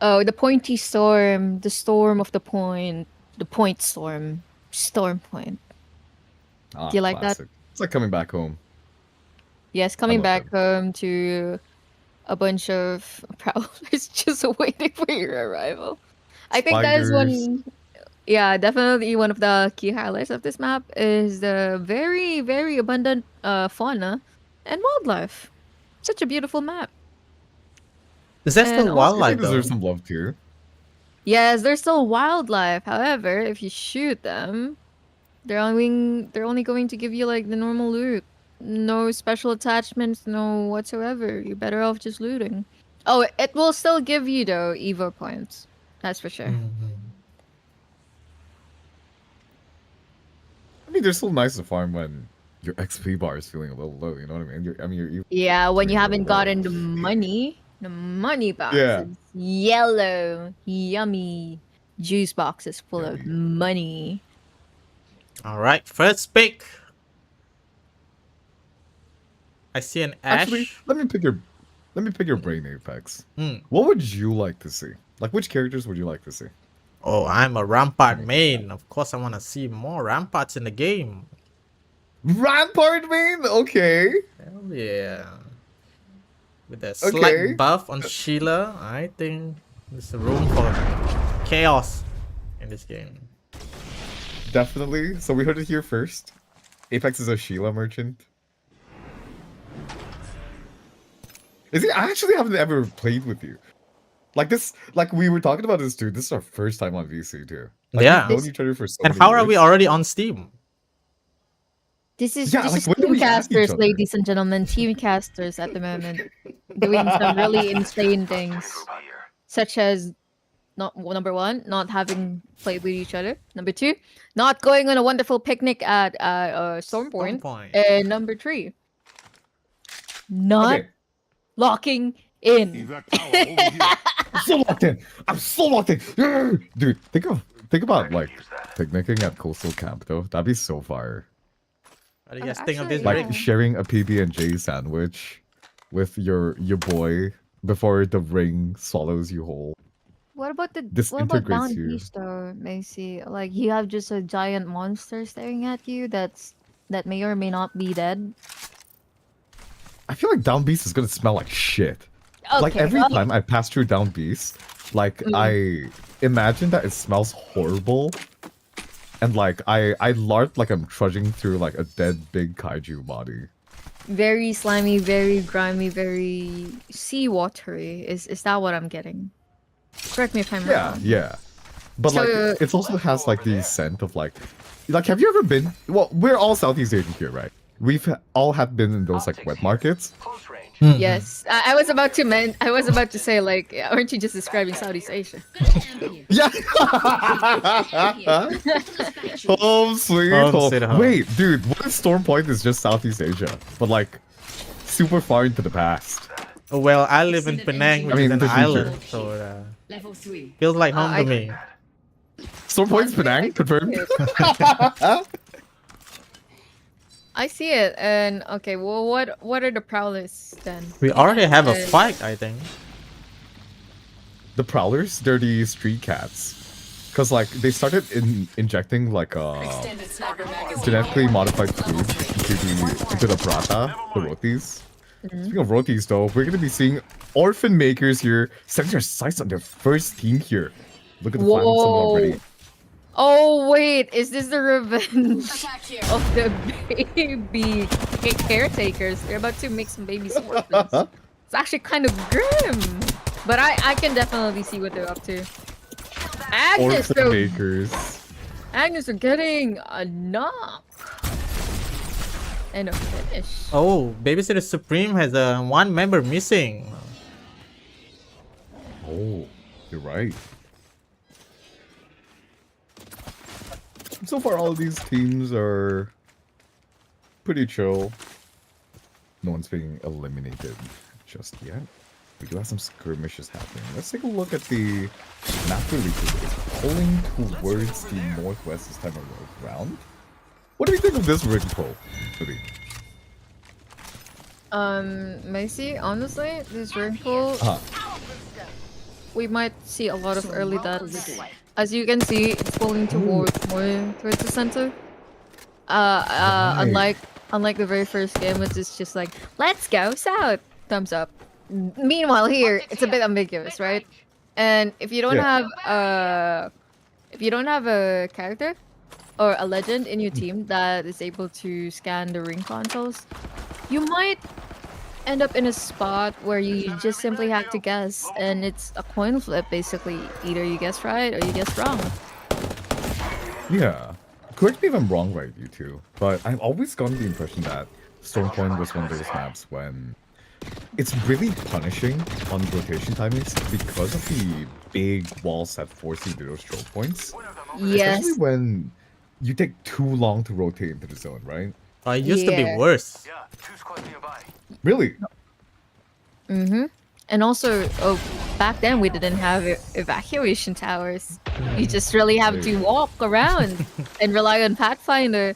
Oh, the pointy storm. The storm of the point. The point storm. Storm point.
Ah,
Do you like that?
classic. It's like coming back home.
Yes, coming
love
back home to a bunch of prowlers just waiting for your arrival. I think that is one. Yeah, definitely one of the key highlights of this map is the very, very abundant fauna and wildlife. Such a beautiful map.
Is that
And
still
also-
I
wildlife
deserve
though?
some love too.
Yes, there's still wildlife. However, if you shoot them, they're only going to give you like the normal loot. No special attachments, no whatsoever. You're better off just looting. Oh, it will still give you though Evo points. That's for sure.
I mean, they're still nice to farm when your XP bar is feeling a little low. You know what I mean? You're
Yeah, when you
Pretty
haven't
low.
gotten the money box.
Yeah.
Yellow, yummy juice boxes full of
Yummy.
money.
Alright, first pick. I see an ash.
Actually, let me pick your brain, Apex.
Hmm.
What would you like to see? Like, which characters would you like to see?
Oh, I'm a Rampart main. Of course, I want to see more Ramparts in the game.
Rampart main? Okay.
Hell yeah. With a
Okay.
slight buff on Sheila, I think there's room for chaos in this game.
Definitely. So we heard it here first. Apex is a Sheila merchant. Is he? I actually haven't ever played with you. Like this, like we were talking about this, dude. This is our first time on VC too. Like,
Yeah.
we've known each other for so
And
many
how are we
years.
already on Steam?
This is
Yeah,
this
like,
is
when do
team
we ask each
casters,
other?
ladies and gentlemen. Team casters at the moment, doing some really insane things, such as number one, not having played with each other. Number two, not going on a wonderful picnic at Storm Point.
Point.
And number three, not
Okay,
locking in.
I'm so locked in. I'm so locked in. Dude, think about like picnicking at Coastal Camp though. That'd be so fire.
What do you guys think of this
Actually,
Like
rig?
sharing a PB&J sandwich with your boy before the ring swallows you whole.
What about
Disintegrates
down
you.
beast though, Macy? Like you have just a giant monster staring at you that may or may not be dead.
I feel like Down Beast is gonna smell like shit. Like
Okay,
every
well,
time I pass through Down Beast, like I imagine that it smells horrible. And like I LARP like I'm trudging through like a dead big kaiju body.
very slimy, very grimy, very seawatery. Is that what I'm getting? Correct me if I'm
Yeah,
wrong.
yeah. But
So-
like it also has like the scent of like have you ever been, well, we're all Southeast Asian here, right? We've all have been in those like wet markets.
Yes, I was about to say, like, aren't you just describing Southeast Asia?
Yeah. Home sweet
Home
home.
sweet home.
Wait, dude, what if Storm Point is just Southeast Asia, but like super far into the past?
Well, I live in Penang, which
I mean,
is an
the future.
island, so
Level 3.
feels like home to
I-
me.
Storm Point's Penang, confirmed.
I see it, and okay, well, what are the prowlers then?
We already have a
Uh,
fight, I think.
The Prowlers, they're the street cats. Cause like they started injecting like
Extended sniper magazine.
genetically modified food into the prata, the rotis. Speaking of rotis though, we're gonna be seeing orphan makers here setting their sights on their first team here. Look at the flatten someone already.
Oh wait, is this the revenge
Attack here.
of the baby caretakers? They're about to make some baby orphans. It's actually kind of grim, but I can definitely see what they're up to. Agnes,
Orphan
though,
makers.
Agnes are getting a knock and a finish.
Oh, Babysitter Supreme has a one member missing.
Oh, you're right. So far, all of these teams are pretty chill. No one's being eliminated just yet. We do have some skirmishes happening. Let's take a look at the map really quickly. It's pulling towards the northwest this time around. What do you think of this rig pull, Libby?
Macy, honestly, this wrinkle, we might see a lot of early deaths. As you can see, it's pulling more towards the center. Unlike the very first game, which is just like, let's go south, thumbs up. Meanwhile, here it's a bit ambiguous, right? And if you don't have a character or a legend in your team that is able to scan the ring consoles, you might end up in a spot where you just simply have to guess, and it's a coin flip basically. Either you guess right or you guess wrong.
Yeah. Correct me if I'm wrong, right, you two, but I've always gotten the impression that Stormpoint was one of those maps when it's really punishing on rotation timings because of the big walls that force you to those choke points.
Yes.
Especially when you take too long to rotate into the zone, right?
Oh, it used to be
Yeah.
worse.
Really?
And also, back then we didn't have evacuation towers. You just really have to walk around and rely on Pathfinder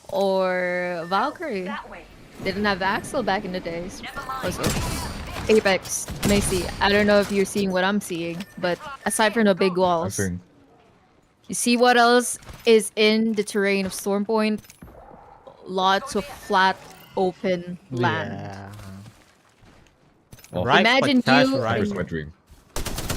or Valkyrie.
That way.
Didn't have Axel back in the days. Also, Apex, Macy, I don't know if you're seeing what I'm seeing, but aside from the big
I
walls,
think.
you see what else is in the terrain of Stormpoint? Lots of flat, open land.
Yeah.
Well,
Right,
Imagine
Patash,
you-
right.
Here's my dream.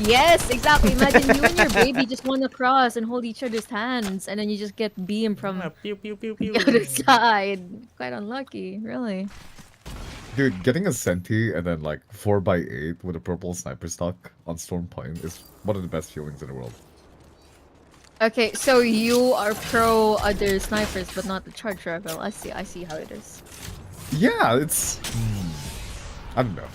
Yes, exactly. Imagine you and your baby just want to cross and hold each other's hands, and then you just get beamed from
Pew, pew, pew,
the
pew.
other side. Quite unlucky, really.
Dude, getting a Senti and then like 4x8 with a purple sniper stock on Storm Point is one of the best feelings in the world.
Okay, so you are pro other snipers, but not the charge rebel. I see how it is.
Yeah, it's... I don't know.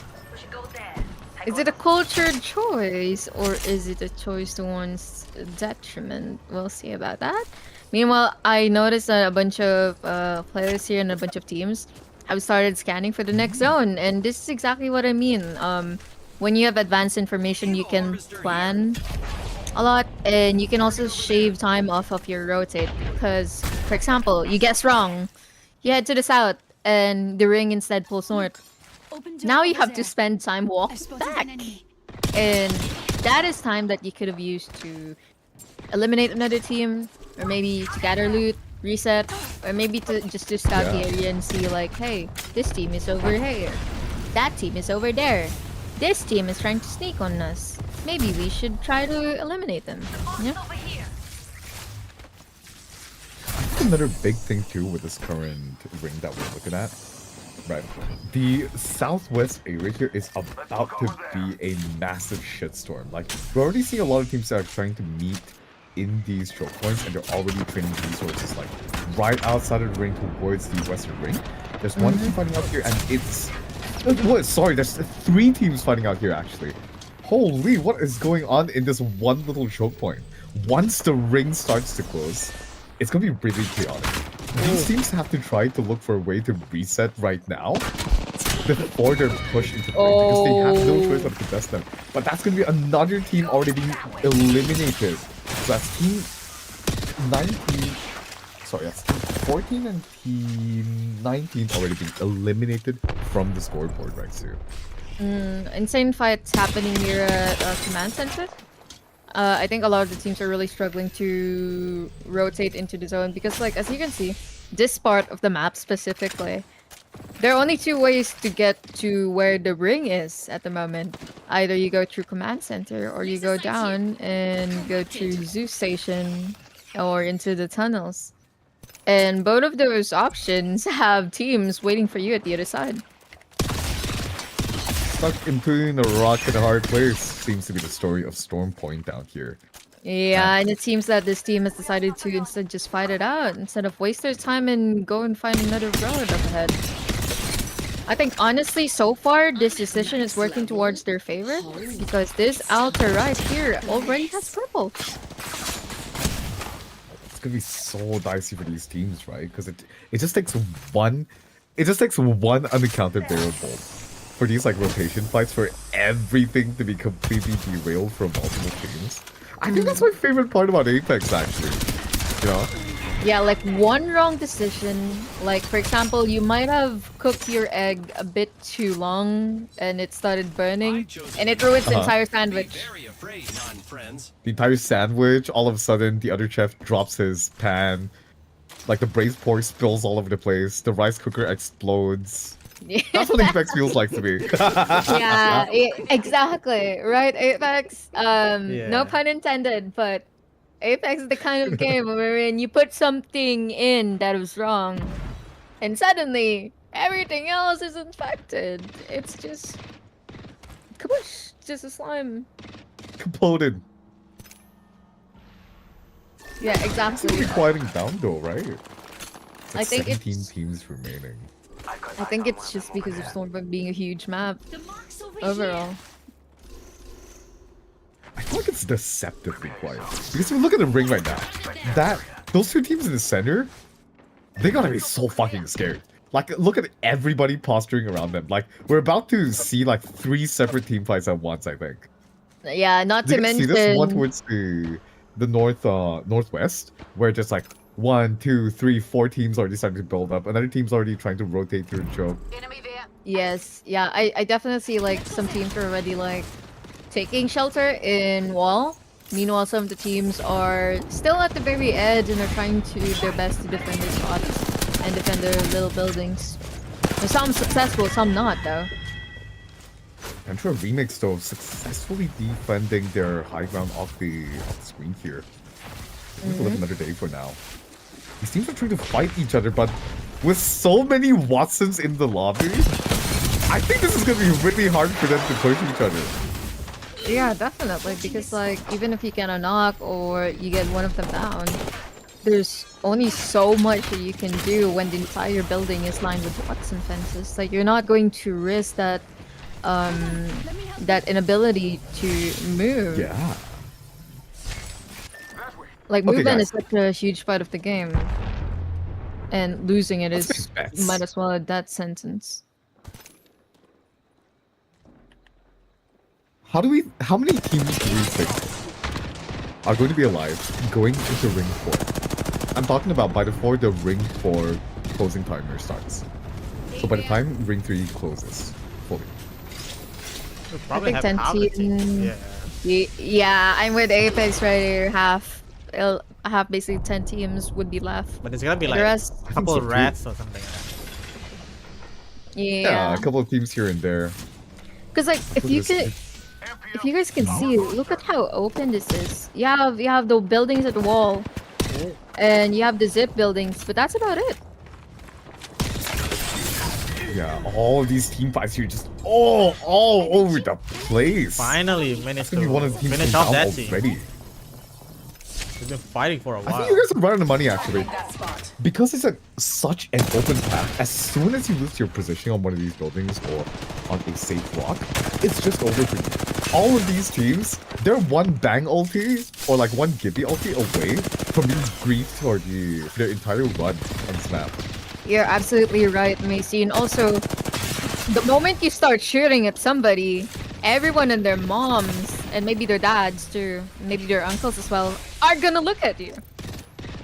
Is it a cultured choice, or is it a choice to one's detriment? We'll see about that. Meanwhile, I noticed that a bunch of players here and a bunch of teams have started scanning for the next zone, and this is exactly what I mean. When you have advanced information, you can plan a lot, and you can also shave time off of your rotate. Because, for example, you guess wrong, you head to the south, and the ring instead pulls north. Now you have to spend time walk back, and that is time that you could have used to eliminate another team, or maybe to gather loot, reset, or maybe to just to scout the area and see like, hey, this team is over here, that team is over there, this team is trying to sneak on us. Maybe we should try to eliminate them. Yeah.
Another big thing too with this current ring that we're looking at. Right. The southwest area here is about to be a massive shitstorm. Like, we're already seeing a lot of teams that are trying to meet in these choke points, and they're already training resources like right outside of the ring towards the western ring. There's one team fighting out here, and it's... What? Sorry, there's 3 teams fighting out here, actually. Holy, what is going on in this one little choke point? Once the ring starts to close, it's gonna be really chaotic. These teams have to try to look for a way to reset right now before they're pushed into the ring, because they have no choice but to contest them. But that's going to be another team already being eliminated. So that's team 19... Sorry, that's team 14 and team 19 already being eliminated from the scoreboard right soon.
Insane fights happening here at Command Center. I think a lot of the teams are really struggling to rotate into the zone because, like, as you can see, this part of the map specifically, there are only 2 ways to get to where the ring is at the moment. Either you go through Command Center, or you go down and go to Zeus Station, or into the tunnels. And both of those options have teams waiting for you at the other side.
Stuck in between a rock and a hard place seems to be the story of Storm Point down here.
Yeah, and it seems that this team has decided to instead just fight it out instead of waste their time and go and find another road up ahead. I think honestly, so far, this decision is working towards their favor because this altar right here already has purple.
It's gonna be so dicey for these teams, right? Because it just takes one unaccounted variable for these like rotation fights for everything to be completely derailed from multiple teams. I think that's my favorite part about Apex, actually. You know?
Yeah, like one wrong decision, like for example, you might have cooked your egg a bit too long and it started burning and it ruins the entire sandwich.
The entire sandwich, all of a sudden the other chef drops his pan, like the braised pork spills all over the place, the rice cooker explodes. That's what Apex feels like to me.
Yeah, exactly. Right, Apex? No pun intended, but Apex is the kind of game wherein you put something in that was wrong, and suddenly everything else is infected. It's just... kaboosh! Just a slime.
Comploded.
Yeah, exactly.
It's quieting down though, right?
I think
17
it's...
teams remaining.
I think it's just because of Stormfront being a huge map overall.
I feel like it's deceptively quiet. Because if you look at the ring right now, those 2 teams in the center, they gotta be so fucking scared. Like, look at everybody posturing around them. Like, we're about to see like 3 separate team fights at once, I think.
Yeah, not to mention...
See this one towards the northwest, where just like 1, 2, 3, 4 teams already starting to build up. Another team's already trying to rotate through the choke.
Yes, yeah, I definitely see like some teams are already like taking shelter in wall. Meanwhile, some of the teams are still at the very edge and are trying to do their best to defend their spots and defend their little buildings. There's some successful, some not though.
Contra Remix though successfully defending their high ground off the screen here. I'm gonna live another day for now. These teams are trying to fight each other, but with so many Watsons in the lobby, I think this is gonna be really hard for them to push each other.
Yeah, definitely. Because like, even if you get a knock or you get one of them down, there's only so much that you can do when the entire building is lined with blocks and fences. Like, you're not going to risk that that inability to move.
Yeah.
Like,
Okay,
movement
guys.
is such a huge part of the game, and losing it
Let's
is
make bets.
might as well a death sentence.
How many teams do we think are going to be alive going into Ring 4? I'm talking about by before the Ring 4 closing timer starts. So by the time Ring 3 closes fully.
We'll probably
think
have half the
10
team. Yeah.
Yeah, I'm with Apex right here. Half basically 10 teams would be left.
But it's gonna be
The
like
rest-
a couple
so
of
too.
rats or something like that.
Yeah,
A couple of teams here and there.
because like if
Look
you
at this.
could, if you guys can see, look at how open this is. You have the buildings at the wall, and you have the zip buildings, but that's about it.
Yeah, all of these team fights here just all over the place.
Finally
That's
managed
gonna
to
be one of the teams
finish
down
off that team.
already.
We've been fighting for a
I
while.
think you guys are right on the money actually.
That spot.
Because it's such an open path, as soon as you lose your position on one of these buildings or on a safe rock, it's just over for you. All of these teams, they're one bang ulti or like one Gibby ulti away from being griefed for their entire run on this map.
You're absolutely right, Macy. And also, the moment you start shooting at somebody, everyone and their moms, and maybe their dads too, maybe their uncles as well, are gonna look at you.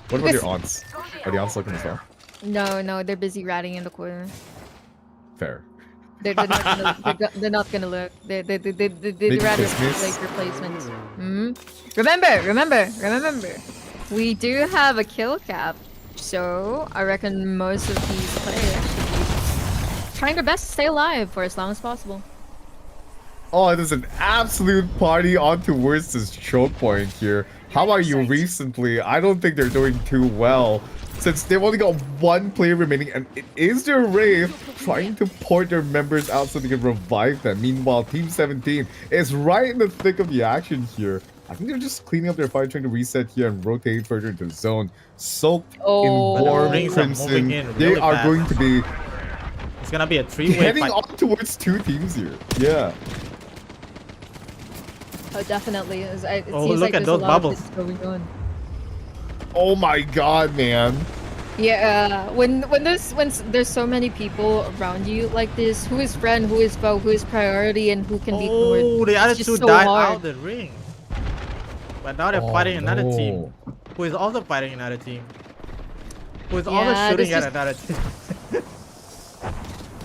What about your aunts? Are the aunts looking as well?
No, they're busy ratting in the corner.
Fair.
They're not gonna. They're not gonna look. They'd
Maybe
rather
Christmas?
like replacements. Remember. We do have a kill cap, so I reckon most of these players should be trying their best to stay alive for as long as possible.
Oh, it is an absolute party on towards this choke point here. How are you recently? I don't think they're doing too well, since they've only got one player remaining, and it is their Wraith trying to port their members out so they can revive them. Meanwhile, Team 17 is right in the thick of the action here. I think they're just cleaning up their fire, trying to reset here and rotate further into the zone. Soaked
Oh.
in
But the
warm
rings are moving
crimson.
in
They
really
are
fast.
going to be
It's gonna be a three-way
heading
fight.
on towards two teams here. Yeah.
Oh, definitely. It
Oh,
seems
look
like
at
there's a
those
lot
bubbles.
of this going on.
Oh my god, man.
Yeah, when there's so many people around you like this, who is friend, who is foe, who is priority, and who can be ignored.
Oh, the other
It's just
two
so
died
hard.
out the ring. But now they're
Oh,
fighting another
no.
team, who is also fighting another team, who is
Yeah,
also shooting
this
at
is-
another team.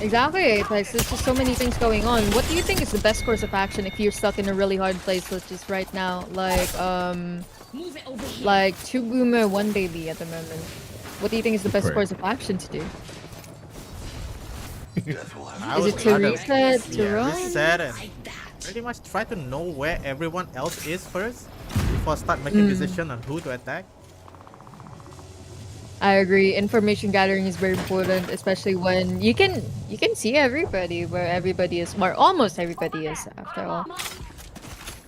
Exactly, Apex. There's just so many things going on. What do you think is the best course of action if you're stuck in a really hard place, which is right now,
Move it over here.
like 2 boomer, 1 baby at the moment? What do you think is the best
Right.
course of action to do?
I
Is
would
it to
rather-
reset, to
yeah,
run?
reset and
Like that.
pretty much try to know where everyone else is first before start making decision on who to attack.
I agree. Information gathering is very important, especially when you can see everybody, where everybody is, or almost everybody is, after all.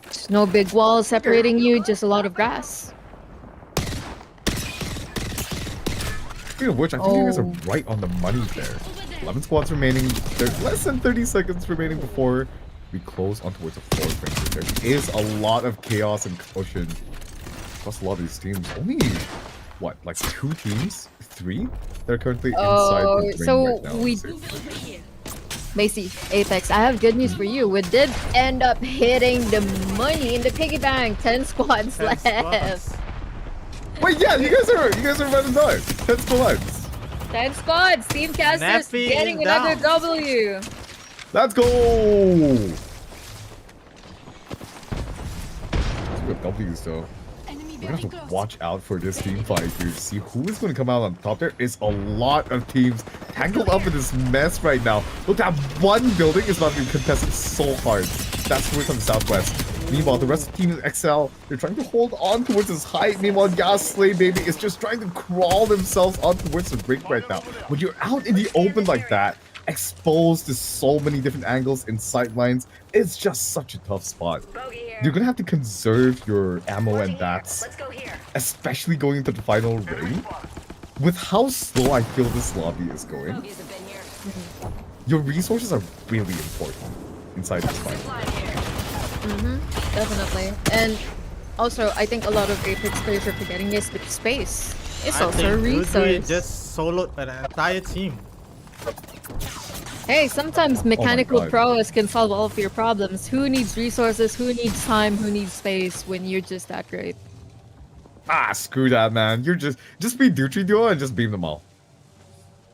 There's no big walls separating you, just a lot of grass.
Speaking of which, I think you guys are
Oh.
right on the money there. 11 squads remaining. There's less than 30 seconds remaining before we close on towards a 4th ring. There is a lot of chaos and commotion across a lot of these teams. Only, what, like 2 teams? 3? That are currently inside the ring
so
right now.
we-
So-
Move it over here.
Macy, Apex, I have good news for you. We did end up hitting the money in the piggy bank. 10 squads
10
left.
squads.
Wait, yeah, you guys are running down. 10 squads.
10 squads. Team Casters
Nappy
getting
is
another
down.
W.
Let's go! Speaking of W's though,
Enemy
we're
very
gonna have
close.
to watch out for this team fight here to see who is going to come out on top. There is a lot of teams tangled up in this mess right now. Look, that one building is about to be contested so hard. That's towards on the southwest. Meanwhile, the rest of the team is XL. They're trying to hold on towards this height. Meanwhile, Gasslay Baby is just trying to crawl themselves on towards the brink right now. When you're out in the open like that, exposed to so many different angles and sightlines. It's just such a tough spot. You're gonna have to conserve your ammo and bats, especially going into the final ring. With how slow I feel this lobby is going, your resources are really important inside this fight.
Definitely. And also, I think a lot of Apex players are forgetting is with space. It's also a resource.
Just soloed an entire team.
Hey, sometimes mechanical
God.
prowess can solve all of your problems. Who needs resources? Who needs time? Who needs space when you're just that great?
Ah, screw that, man. You're just be Dutry duo and just beam them all.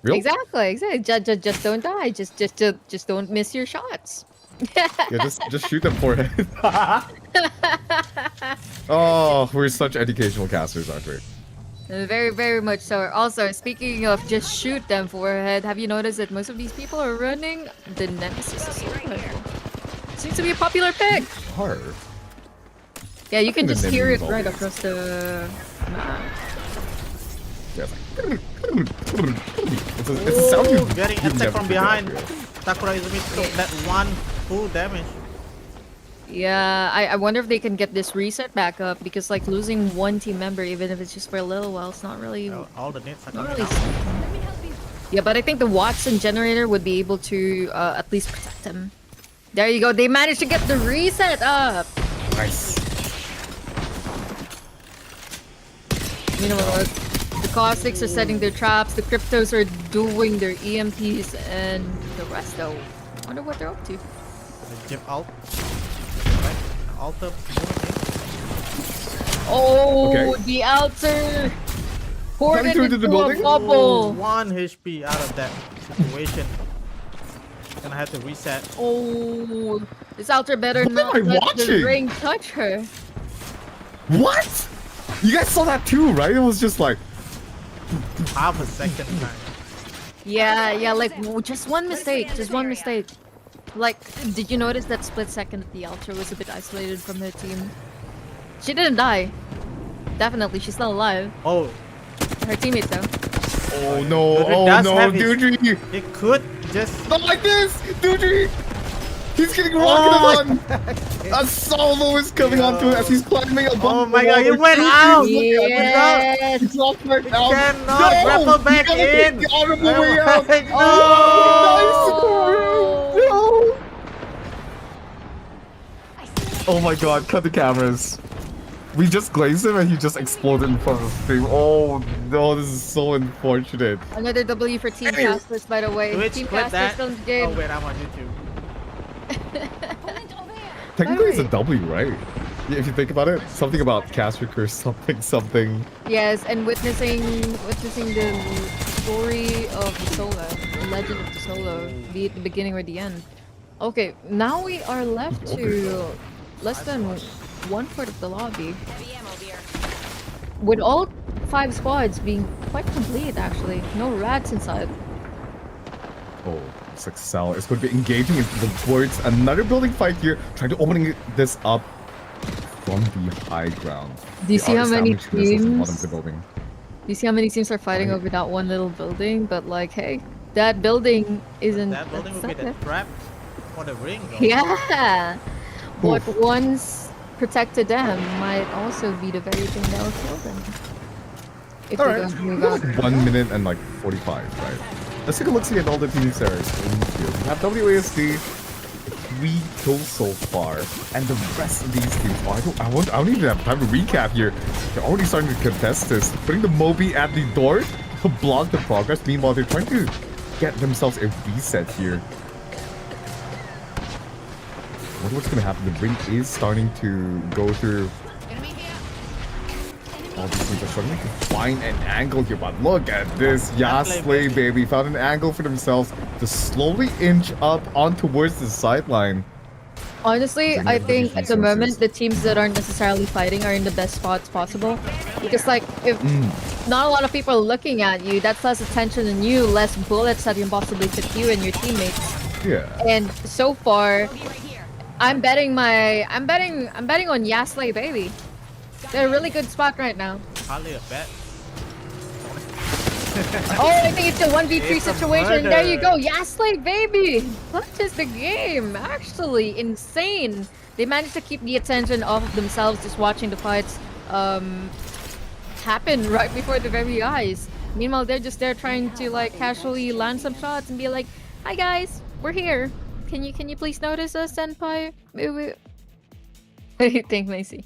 Real?
Exactly. Just don't die. Just don't miss your shots.
Yeah, just shoot them forehead. Oh, we're such educational casters, aren't we?
Very, very much so. Also, speaking of just shoot them forehead, have you noticed that most of these people are running the Nemesis Assault? Seems to be a popular pick.
Hard.
Yeah, you can
The
just hear it
Nemesis
right
always.
across the map.
Yeah, it's a sound you
Getting
you
attacked
never
from
forget,
behind.
really.
Sakura Izumi took that one full damage.
Yeah, I wonder if they can get this reset back up because like losing one team member, even if it's just for a little while, it's not really.
All the nets are
Not
coming
really
out.
Yeah, but I think the Watson generator would be able to at least protect him. There you go. They managed to get the reset up.
Nice.
You know what? The Caustics are setting their traps. The Cryptos are doing their EMPs, and the rest though. Wonder what they're up to.
The jib out. Right. Alt up.
Oh,
Okay.
the outer. Poured
Coming
it
through
into
to the
a
building?
bubble.
1 HP out of that situation. Gonna have to reset.
Oh, this outer better
What
not
am I
let
watching?
the ring touch her.
What? You guys saw that too, right? It was just like,
Half a second time.
Yeah, like just one mistake, Like, did you notice that split second that the Ultra was a bit isolated from her team? She didn't die. Definitely, she's still alive.
Oh,
Her teammates though.
oh no,
Dudry
oh
does
no,
have his-
Dudry!
it could just.
Not like this! Dudry! He's getting
Oh
rocketed on! A solo is coming onto it as he's climbing above
Oh
the
my god,
wall.
he went
Dudry,
out!
look at that.
Yes.
He dropped right out.
cannot
No!
grapple back
You gotta take
in.
the honorable
Oh
way
my
out!
God.
Oh, nice! No! Oh my god, cut the cameras. We just glazed him and he just exploded in front of the stream. Oh no, this is so unfortunate.
Another W for Team
Anyway.
Casters, by the way.
Twitch,
Team
quit
Casters
that.
still in the
Oh
game.
wait, I'm on YouTube.
Technically it's a
Alright.
W, right? Yeah, if you think about it, something about Caster Curse, something.
Yes, and witnessing the story of the Solo, the legend of the Solo, be it the beginning or the end. Okay, now we are left to less than 1/4 of the lobby. With all 5 squads being quite complete, actually. No rats inside.
Oh, it's like Sal is going to be engaging into the words. Another building fight here, trying to opening this up from the high ground.
Do you
They
see
are
how many
establishing themselves in the bottom of
teams?
the building.
You see how many teams are fighting over that one little building? But like, hey, that building isn't.
That building will be
that's
the trap for the ring. Though.
Yeah. What
Oof.
once protected them might also be the very thing that will kill them. If they
Alright,
don't move
we're
out.
like 1 minute and like 45, right? Let's take a look see at all the teams that are in field. We have WASD, 3 kills so far, and the rest of these teams. Oh, I don't even have time to recap here. They're already starting to contest this, putting the Moby at the door to block the progress. Meanwhile, they're trying to get themselves a reset here. I wonder what's gonna happen. The ring is starting to go through. All these teams are struggling to find an angle here, but look at this. Yasley, baby, found an angle for themselves to slowly inch up on towards the sideline.
Honestly,
Bring
I
up
think
these
at the moment
resources.
the teams that aren't necessarily fighting are in the best spots possible. Because like if not a lot of people are looking at you, that's less attention on you, less bullets that can possibly hit you and your teammates.
Yeah.
And so far, I'm betting on Yasley, baby. They're a really good spot right now.
Hardly a bet.
Oh, I think it's a 1v3
It's a
situation. There you go.
murder.
Yasle, baby. That is the game. Actually, insane. They managed to keep the attention off of themselves, just watching the fights happen right before their very eyes. Meanwhile, they're just there trying to like casually land some shots and be like, "Hi guys, we're here. Can you please notice us, senpai?" What do you think, Macy?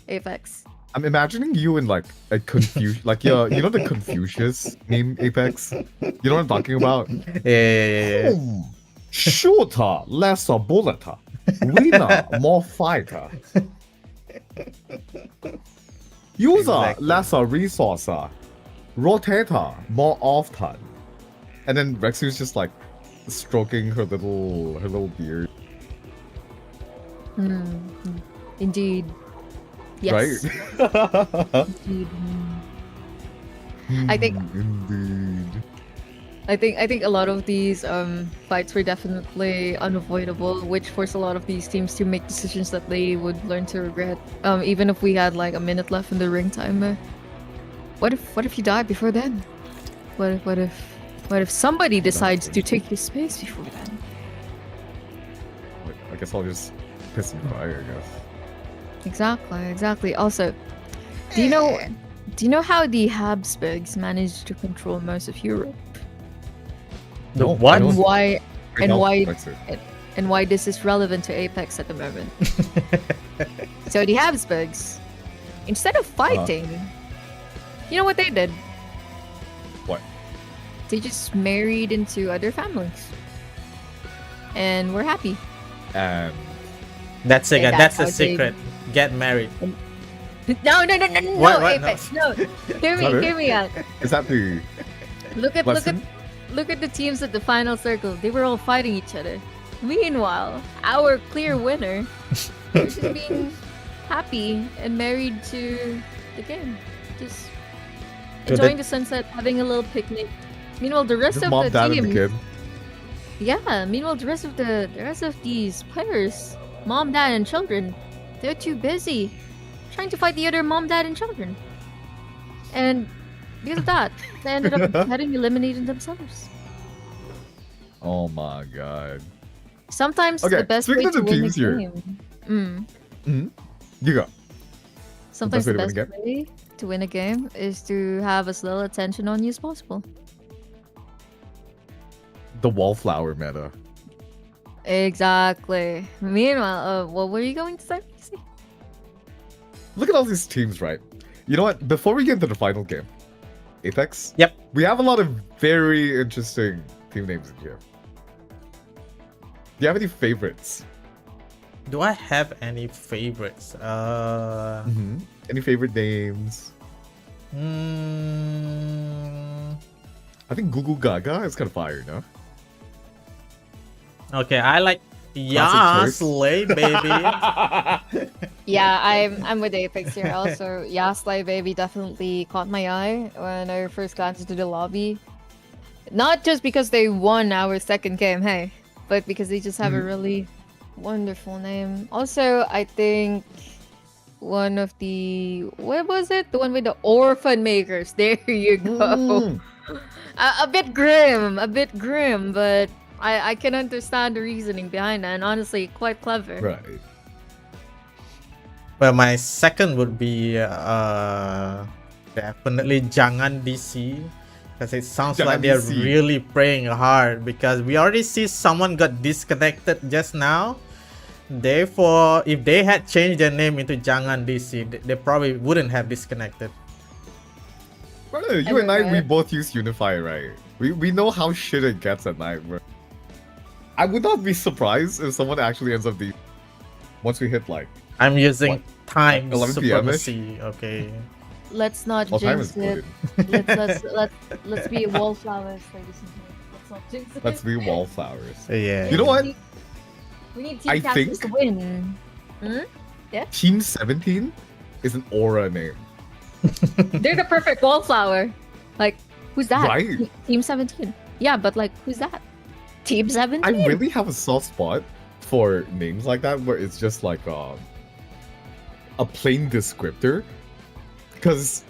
Apex.
I'm imagining you in like a Confucius, like you know the Confucius meme Apex. You know what I'm talking about?
Yeah.
Shooter, less a bullet. Winner, more fighter. User,
Exactly.
less a resource. Rotator, more often. And then Rexu's just like stroking her little beard.
Indeed. Yes.
Right?
Indeed. I think-
Indeed.
I think a lot of these fights were definitely unavoidable, which forced a lot of these teams to make decisions that they would learn to regret. Even if we had like a minute left in the ring timer. What if you die before then? What if somebody decides to take your space before then?
I guess I'll just piss and cry, I guess.
Exactly. Also, do you know how the Habsburgs managed to control most of Europe?
The
No,
what?
I don't-
And why
I don't
why
like it.
and why this is relevant to Apex at the moment. So the Habsburgs, instead of fighting, you know what they did?
What?
They just married into other families. And we're happy.
And
That's it.
And
That's
that's
the
how they-
secret. Get married.
No,
What?
Apex, no. Hear
that it?
me out.
is that the lesson?
Look at the teams at the final circle. They were all fighting each other. Meanwhile, our clear winner is just being happy and married to the game. Just
To
enjoying the sunset, having a little picnic. Meanwhile, the rest
Just
of
mom,
the
dad, and the
team,
kid.
yeah. Meanwhile, the rest of these players, mom, dad, and children, they're too busy trying to fight the other mom, dad, and children. And because of that, they ended up getting eliminated themselves.
Oh my god.
Sometimes
Okay,
the best way
speaking of
to
the
win a
teams here.
game.
You go.
Sometimes the
best way
best
to win
way to win a game is to have as little attention on you as possible.
The wallflower meta.
Exactly. Meanwhile, what were you going to say?
Look at all these teams, right? You know what? Before we get into the final game, Apex.
Yep.
We have a lot of very interesting team names in here. Do you have any favorites?
Do I have any favorites?
Any favorite names?
Mm,
I think Gugu Gaga is kind of fire, no?
okay, I like
Classic choice.
Yasle, baby.
Yeah, I'm with Apex here. Also, Yasle Baby definitely caught my eye when I first glanced into the lobby. Not just because they won our second game, hey, but because they just have a really wonderful name. Also, I think one of the what was it? The one with the orphan makers. There you go. A bit grim, but I can understand the reasoning behind that, and honestly, quite clever.
Right.
Well, my second would be definitely Jangan DC, because it sounds
Jangan
like they're
DC.
really praying hard, because we already see someone got disconnected just now. Therefore, if they had changed their name into Jangan DC, they probably wouldn't have disconnected.
Brother, you and I, we
Everywhere.
both use Unify, right? We know how shit it gets at night, bro. I would not be surprised if someone actually ends up once we hit like
I'm using
What?
time
11 PM-ish?
supremacy. Okay.
Let's not
all time is
jinx it.
good.
Let's be wallflowers, ladies and gentlemen. Let's not jinx it.
Let's be wallflowers.
Yeah.
You know what?
We need
I
team captains to
think-
win.
Team 17 is an aura name.
They're the perfect wallflower. Like, who's that?
Right.
Team 17. Yeah, but like, who's that? Team 17.
I really have a soft spot for names like that where it's just like a plain descriptor, because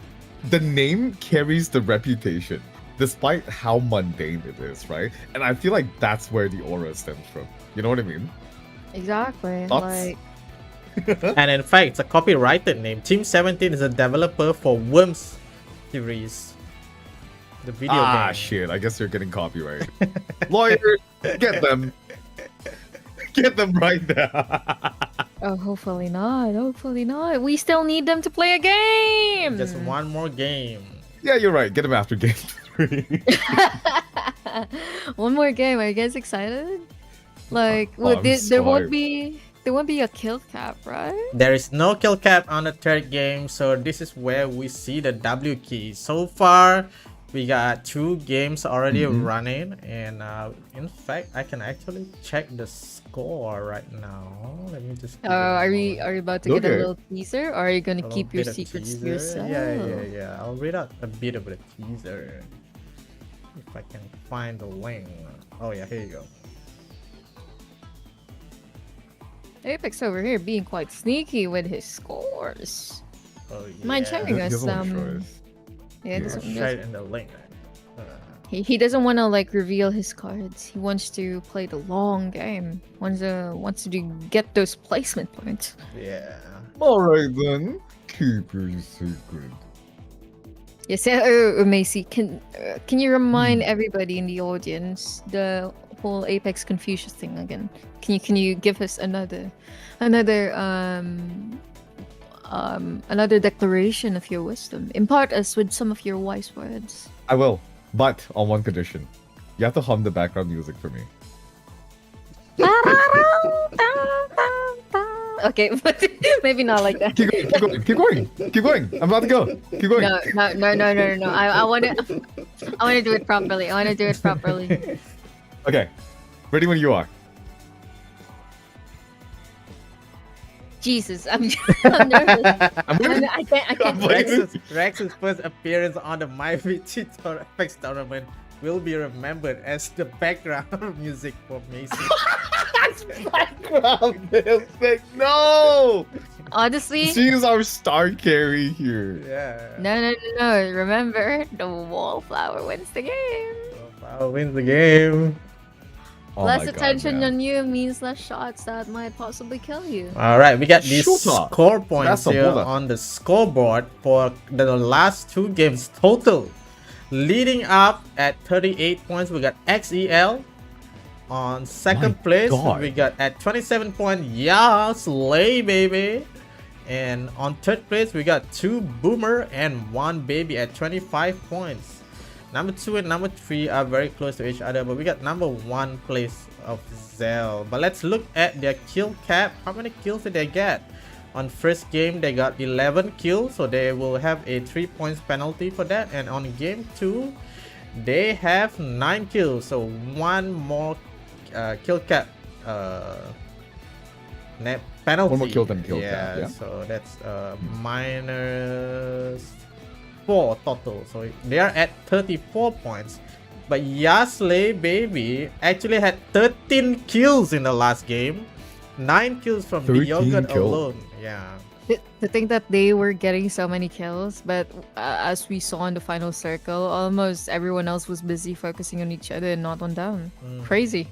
the name carries the reputation. despite how mundane it is, right? And I feel like that's where the aura stems from. You know what I mean?
Exactly.
Thoughts?
Like,
And in fact, it's a copyrighted name. Team 17 is a developer for Worms series. The video game.
Shit. I guess you're getting copyright. Lawyers, get them. Get them right now.
oh, hopefully not. Hopefully not. We still need them to play a game.
Just one more game.
Yeah, you're right. Get them after game 3.
One more game. Are you guys excited? Like,
I'm
there won't
swiped.
be a kill cap, right?
There is no kill cap on the third game, so this is where we see the W key. So far, we got 2 games already running, and in fact, I can actually check the score right now. Let me just.
Are you about to get a
Okay.
little teaser, or are you gonna
A
keep your
bit of
secrets to
teaser.
yourself?
Yeah. I'll read out a bit of the teaser if I can find the link. Oh yeah, here you go.
Apex over here being quite sneaky with his scores.
Oh yeah.
Mind sharing us
Doesn't wanna show
some?
us.
Yeah,
Yeah.
doesn't-
Straight in the link.
he doesn't want to like reveal his cards. He wants to play the long game. Wants to get those placement points.
Yeah.
Alright then. Keep your secret.
Yes, Macy, can you remind everybody in the audience the whole Apex Confucius thing again? Can you give us another declaration of your wisdom? Impart us with some of your wise words.
I will, but on one condition. You have to hum the background music for me.
Okay, but maybe not like that.
Keep going, keep going, keep going, keep going. I'm about to go. Keep going.
No. I want to do it properly.
Okay. Ready when you are.
Jesus, I'm nervous.
I'm ready.
I can't.
I'm waiting.
Rex's first appearance on the MYVT4PEX tournament will be remembered as the background music for Macy.
Background music. No.
Honestly,
She is our star carry here.
Yeah.
no. Remember, the wallflower wins the game.
I'll win the game.
Oh
Less
my God,
attention
man.
on you means less shots that might possibly kill you.
All right, we got these
Shoot up.
score points
That's a
here
bullet.
on the scoreboard for the last 2 games total. Leading up at 38 points, we got XEL. On second
My
place,
God.
we got at 27 points, yeah, Slay baby. And on third place, we got 2 Boomer and 1 Baby at 25 points. Number 2 and number 3 are very close to each other, but we got number 1 place of Zell. But let's look at their kill cap. How many kills did they get? On first game, they got 11 kills, so they will have a 3 points penalty for that. And on game 2, they have 9 kills, so 1 more kill cap penalty.
One more kill than kill cap, yeah.
So that's minus 4 total. So they are at 34 points. But Yasley baby actually had 13 kills in the last game. 9 kills from
13
Biogot
kills.
alone. Yeah.
To think that they were getting so many kills, but as we saw in the final circle, almost everyone else was busy focusing on each other and not on them. Crazy.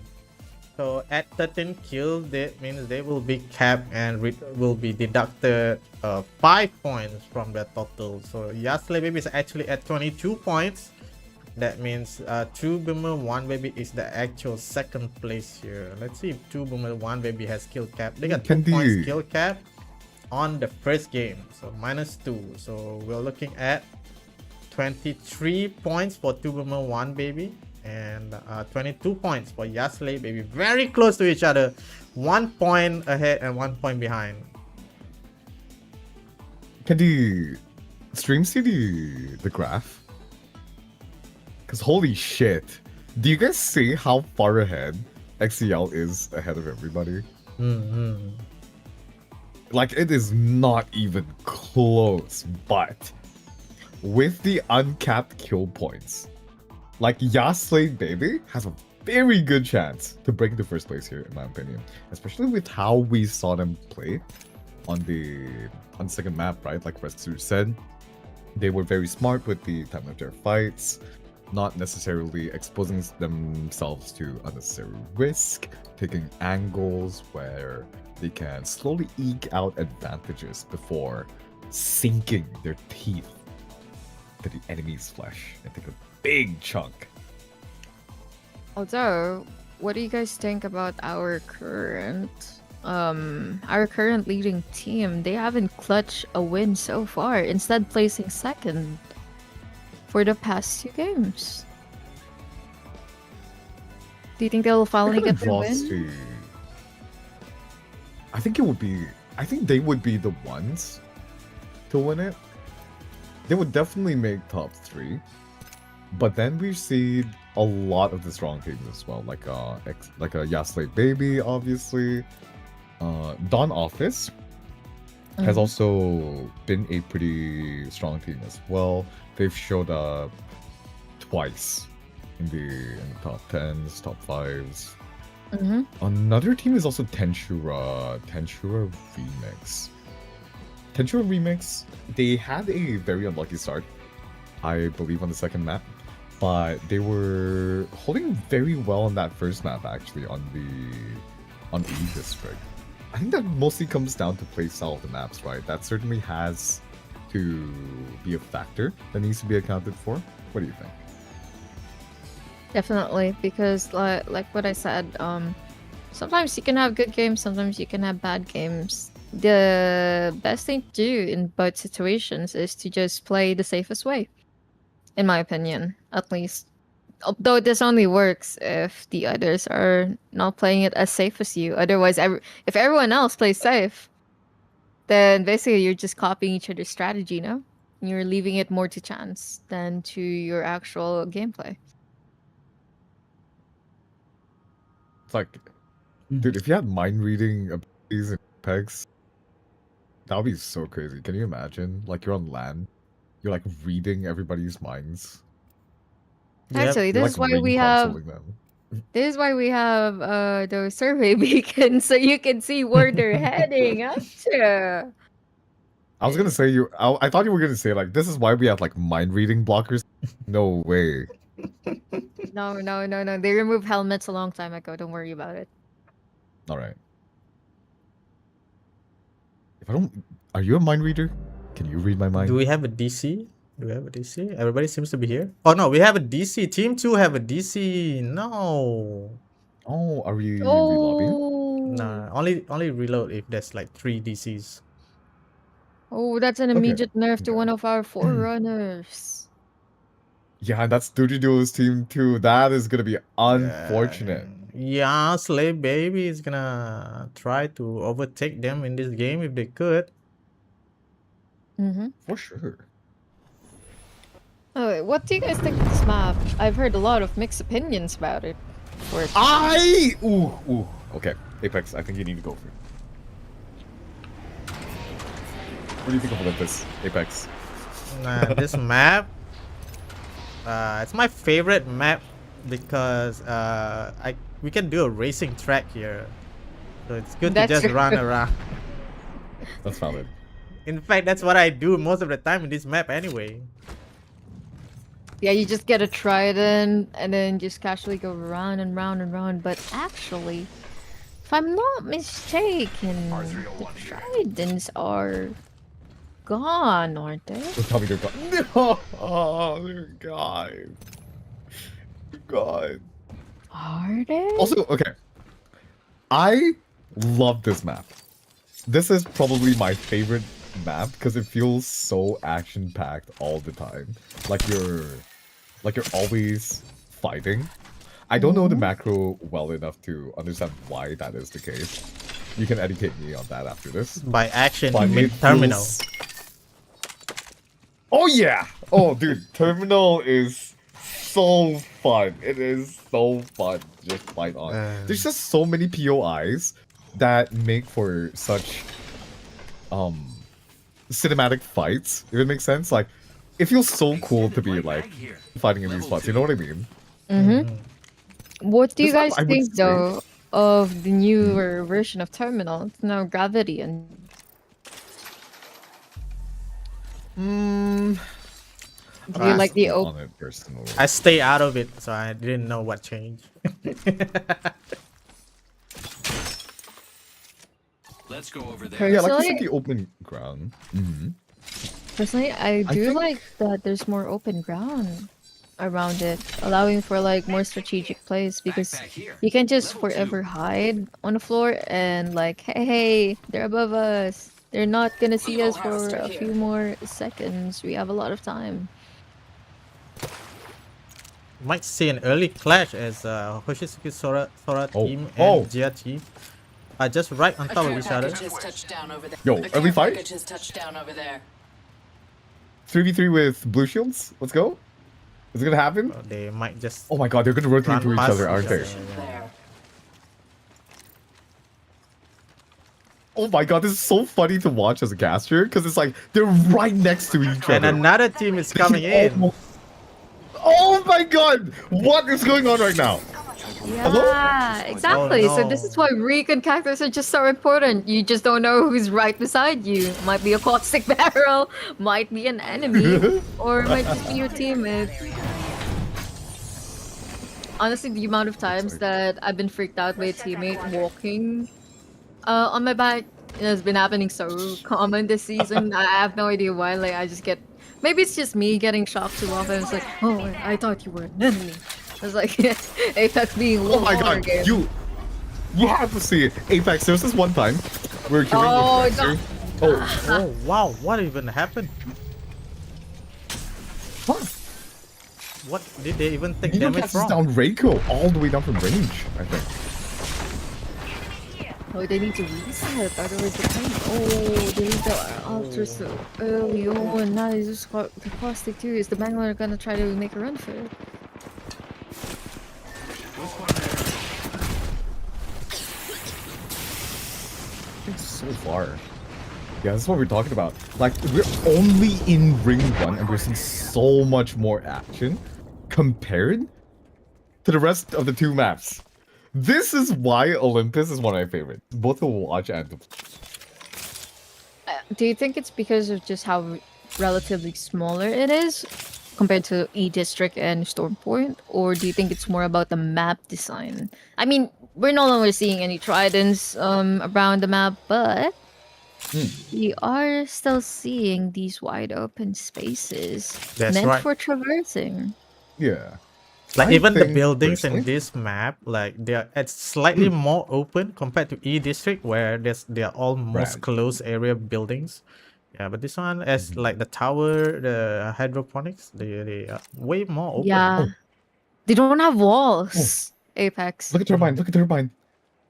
So at 13 kills, that means they will be capped and will be deducted 5 points from their total. So Yasley baby is actually at 22 points. That means 2 Boomer 1 Baby is the actual second place here. Let's see if 2 Boomer 1 Baby has kill cap. They got 2 points kill cap on the first game, so minus 2. So we're looking at 23 points for 2 Boomer 1 Baby and 22 points for Yasley baby. Very close to each other, 1 point ahead and 1 point behind.
Can the stream see the graph? Because holy shit, do you guys see how far ahead XCL is ahead of everybody? Like, it is not even close, but with the uncapped kill points, like Yasley baby has a very good chance to break into first place here, in my opinion. Especially with how we saw them play on the second map, right? Like Rexulili said, they were very smart with the time of their fights. not necessarily exposing themselves to unnecessary risk, taking angles where they can slowly eke out advantages before sinking their teeth to the enemy's flesh and take a big chunk.
Although, what do you guys think about our current leading team? They haven't clutched a win so far, instead placing second for the past 2 games. Do you think they'll finally get the win?
I think they would be the ones to win it. They would definitely make top 3. But then we see a lot of the strong teams as well, like a Yasley Baby, obviously. Dawn Office has also been a pretty strong team as well. They've showed up twice in the top 10s, top 5s. Another team is also Tenshura Remix. Tenshura Remix, they had a very unlucky start, I believe, on the second map. But they were holding very well on that first map, actually, on E District. I think that mostly comes down to playstyle of the maps, right? That certainly has to be a factor that needs to be accounted for. What do you think?
Definitely, because like what I said, sometimes you can have good games, sometimes you can have bad games. The best thing to do in both situations is to just play the safest way, in my opinion, at least. Although this only works if the others are not playing it as safe as you. Otherwise, if everyone else plays safe, then basically you're just copying each other's strategy, no? You're leaving it more to chance than to your actual gameplay.
It's like, dude, if you had mind reading abilities in APEX, that would be so crazy. Can you imagine? Like, you're on land, you're like reading everybody's minds.
Actually,
You're,
this
like,
is why
ring
we have
consoling them.
this is why we have those survey beacons, so you can see where they're heading after.
I was gonna say I thought you were gonna say, like, this is why we have like mind reading blockers. No way.
No. They removed helmets a long time ago. Don't worry about it.
All right. If I don't, are you a mind reader? Can you read my mind?
Do we have a DC? Do we have a DC? Everybody seems to be here. Oh no, we have a DC. Team 2 have a DC. No.
Oh, are we relobbing?
Oh,
Nah, only reload if there's like 3 DCs.
oh, that's an
Okay.
immediate nerf to
Okay.
one of our forerunners.
Yeah, that's Duty Duo's team too. That is gonna be unfortunate.
Yeah, Slave Baby is gonna try to overtake them in this game if they could.
For sure.
Oh, what do you guys think of this map? I've heard a lot of mixed opinions about it.
Ooh. Okay, Apex, I think you need to go for it. What do you think of Olympus, Apex?
This map, it's my favorite map because we can do a racing track here, so it's good to just run around.
That's valid.
In fact, that's what I do most of the time in this map anyway.
Yeah, you just get a trident and then just casually go round and round and round. But actually, if I'm not mistaken, the tridents are gone, aren't they?
Don't tell me they're gone. No! Oh, they're gone. God.
Are they?
Also, okay. I love this map. This is probably my favorite map because it feels so action-packed all the time. Like you're always fighting. I don't know the macro well enough to understand why that is the case. You can educate me on that after this.
By action,
But
you mean
it
terminal.
feels- Oh yeah! Oh dude, terminal is so fun. It is so fun to just fight on. There's just so many POIs that make for such cinematic fights, if it makes sense. Like, it feels so cool to be like fighting in these spots, you know what I mean?
What do you
This one,
guys
I would
think
say-
though of the newer version of Terminal? It's now Gravity and Do you like the
on it personally.
I stay out of it, so I didn't know what changed.
Let's go over there.
Yeah, like you
Personally,
said, the open ground.
personally, I do
think-
like that there's more open ground around it, allowing for like more strategic plays because
Backpack here.
you can just
Level
forever
2.
hide on the floor and like, hey, they're above us. They're not gonna see us for a few more seconds. We have a lot of time.
Might see an early clash as Hoshisuke Sora
Oh.
team
Oh.
and Jia team are just right on top of each other.
Yo, early fight? 3v3 with blue shields. Let's go. Is it gonna happen?
So they might just
Oh my god, they're gonna rotate
run
to each
past
other, aren't they?
Yeah.
Oh my god, this is so funny to watch as a caster because it's like they're right next to each
And
other.
another team is coming in.
Oh my god, what is going on right now?
Yeah, exactly.
Oh,
So this is why recon characters are just so important. You just don't know who's right beside you. Might be a caustic barrel, might be an enemy, or it might just be your teammate. Honestly, the amount of times that I've been freaked out by a teammate walking on my back has been happening so common this season. I have no idea why. Like I just get, maybe it's just me getting shocked too often. It's like, oh, I thought you were an enemy. It's like Apex being
Oh my god,
game.
you have to see it. Apex, there was this one time where queuing
Oh,
with Dexter. Oh,
Oh wow, what even happened?
what?
What did they even take
Nino
damage
catches
from?
down Reiko all the way down from range, I think.
Oh, they need to reset, otherwise they can't. Oh, they leave the ultra so early on. Now they just got the caustic too. Is the Bangalore gonna try to make a run for it?
It's so far. Yeah, that's what we're talking about. Like, we're only in ring one and we're seeing so much more action compared to the rest of the two maps. This is why Olympus is one of my favorites, both to watch and to play.
Do you think it's because of just how relatively smaller it is compared to E District and Stormpoint, or do you think it's more about the map design? I mean, we're no longer seeing any tridents around the map, but we are still seeing these wide open spaces
That's
meant
right.
for traversing.
Yeah.
Like
I
even the
think,
buildings in
personally-
this map, like they're it's slightly more open compared to E District where they're almost
Right.
closed area buildings. Yeah, but this one as like the tower, the hydroponics, they are way more open.
Yeah. They don't have walls, Apex.
Look at Turbine, look at Turbine.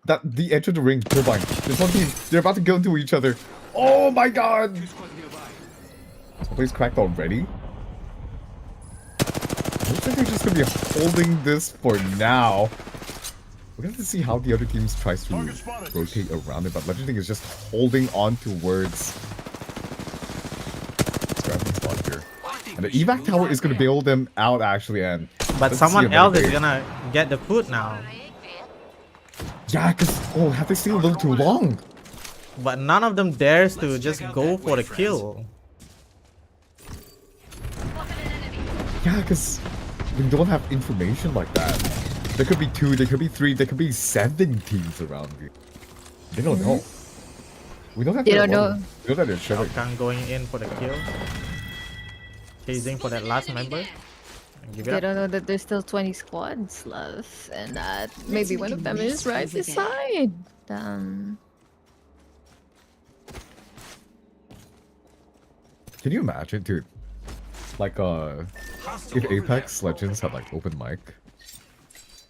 That, the edge of the ring, Turbine. There's one team, they're about to go into each other. Oh my god! Somebody's cracked already? Looks like they're just gonna be holding this for now. We're gonna have to see how the other teams tries to rotate around it, but Legend Thing is just holding on towards scrapping spot here. And the evac tower is gonna bail them out actually, and
But
let's see
someone
another
else is
day.
gonna get the food now.
Yeah, cause oh, have they stayed a little too long?
But none of them dares to just go for the kill.
Yeah, cause we don't have information like that. There could be 2, there could be 3, there could be 7 teams around you. They don't know. We don't have.
They
their
don't know.
one. We don't have their showing.
Kang going in for the kill. Chasing for that last member. And give
They
it up.
don't know that there's still 20 squads left, and that maybe one of them is right beside them.
Can you imagine, dude? Like, if Apex Legends had like open mic,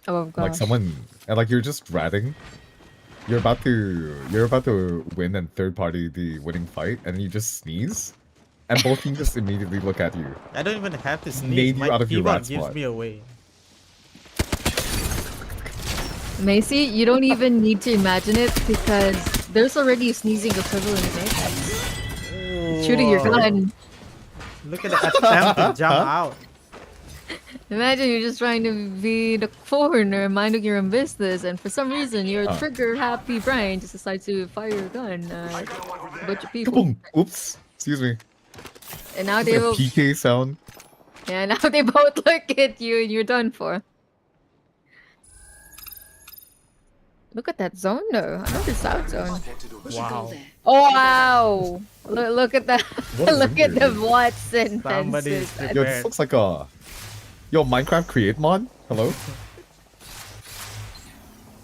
Oh gosh.
like someone, and like you're just ratting, you're about to win and third party the winning fight, and you just sneeze, and both teams just immediately look at you.
I don't even have to
Made
sneeze.
you
My
out of your
keyboard
rat
gives
spot.
me away.
Macy, you don't even need to imagine it because there's already a sneezing equivalent in Apex. Shooting your
Whoa.
gun.
Look at the attempt to jump out.
Imagine you're just trying to be the foreigner, minding your own business, and for some reason your trigger-happy brain just decides to fire your gun at a bunch of people.
Kaboom! Oops. Excuse me.
And now
It's
they
like a
will.
PK sound.
Yeah, now they both look at you and you're done for. Look at that zone though. I know the south zone.
Wow.
Oh wow! Look at that.
What is
Look
in
at the
here?
Watson
Somebody's
fences.
Yo, this looks like a... Yo, Minecraft create mod? Hello?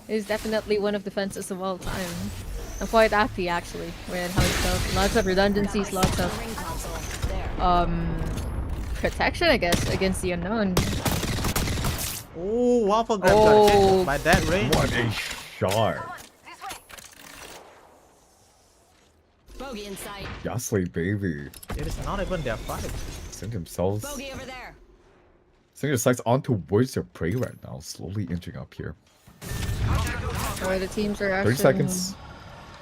It's definitely one of the fences of all time. I'm quite happy actually with how it's built. Lots of redundancies, lots of protection, I guess, against the unknown.
Oh, Waffle Grab got
Oh.
hit by that range.
What a shard.
Bogey in sight.
Yasle, baby.
It is not even their fight.
Send themselves...
Bogey over there.
Sending their sights on towards their prey right now. Slowly inching up here.
Or the teams are
30
actually...
seconds.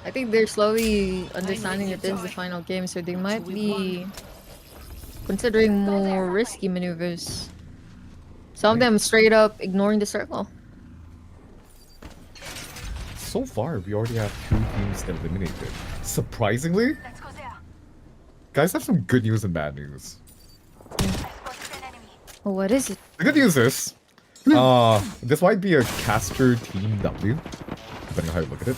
I think they're slowly understanding that this is the final game, so they might be considering more risky maneuvers. Some of them straight up ignoring the circle.
So far, we already have 2 teams eliminated. Surprisingly, guys have some good news and bad news.
Oh, what is it?
The good news is, this might be a caster team W, depending on how you look at it.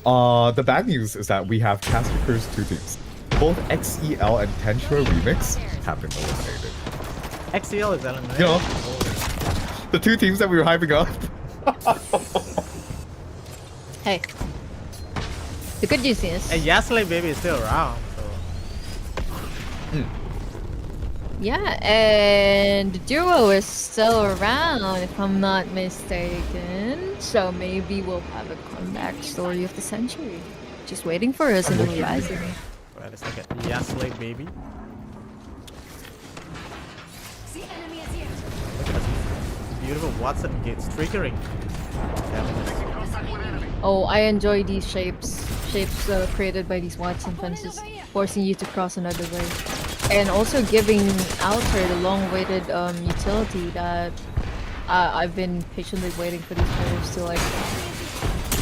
The bad news is that we have caster first 2 teams. Both XEL and Tensura Remix have been eliminated.
XCL is eliminated.
You know, the 2 teams that we were hyping up.
Hey. The good news is...
And Yasle baby is still around, so
Yeah, and the duo is still around, if I'm not mistaken. So maybe we'll have a comeback story of the century. Just waiting for us in the horizon.
wait a second. Yasle baby.
See enemy is here.
Look at this beautiful Watson gates triggering.
Oh, I enjoy these shapes. Shapes created by these Watson fences, forcing you to cross another way. And also giving Outer the long-awaited utility that I've been patiently waiting for these players to like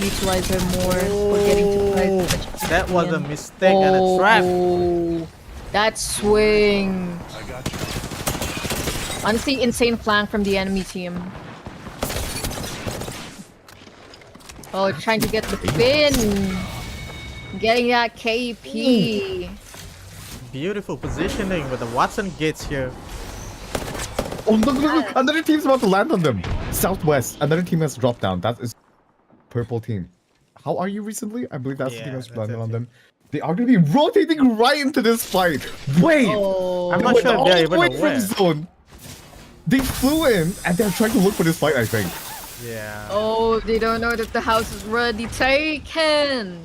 utilize her more for getting to play.
That was a mistake and a trap.
Oh, that swing! Honestly, insane flank from the enemy team. Oh, trying to get the pin! Getting that KP!
Beautiful positioning with the Watson gates here.
Oh, look, another team's about to land on them. Southwest, another team has dropped down. That is purple team. How are you recently? I believe that's the team that's
that's
landed
it,
on
yeah.
them. They are going to be rotating right into this fight. Wait!
Oh,
I'm not
Went
sure if
all
they're
the
even
way
aware.
from zone. They flew in and they're trying to look for this fight, I think.
Yeah.
oh, they don't know that the house is already taken!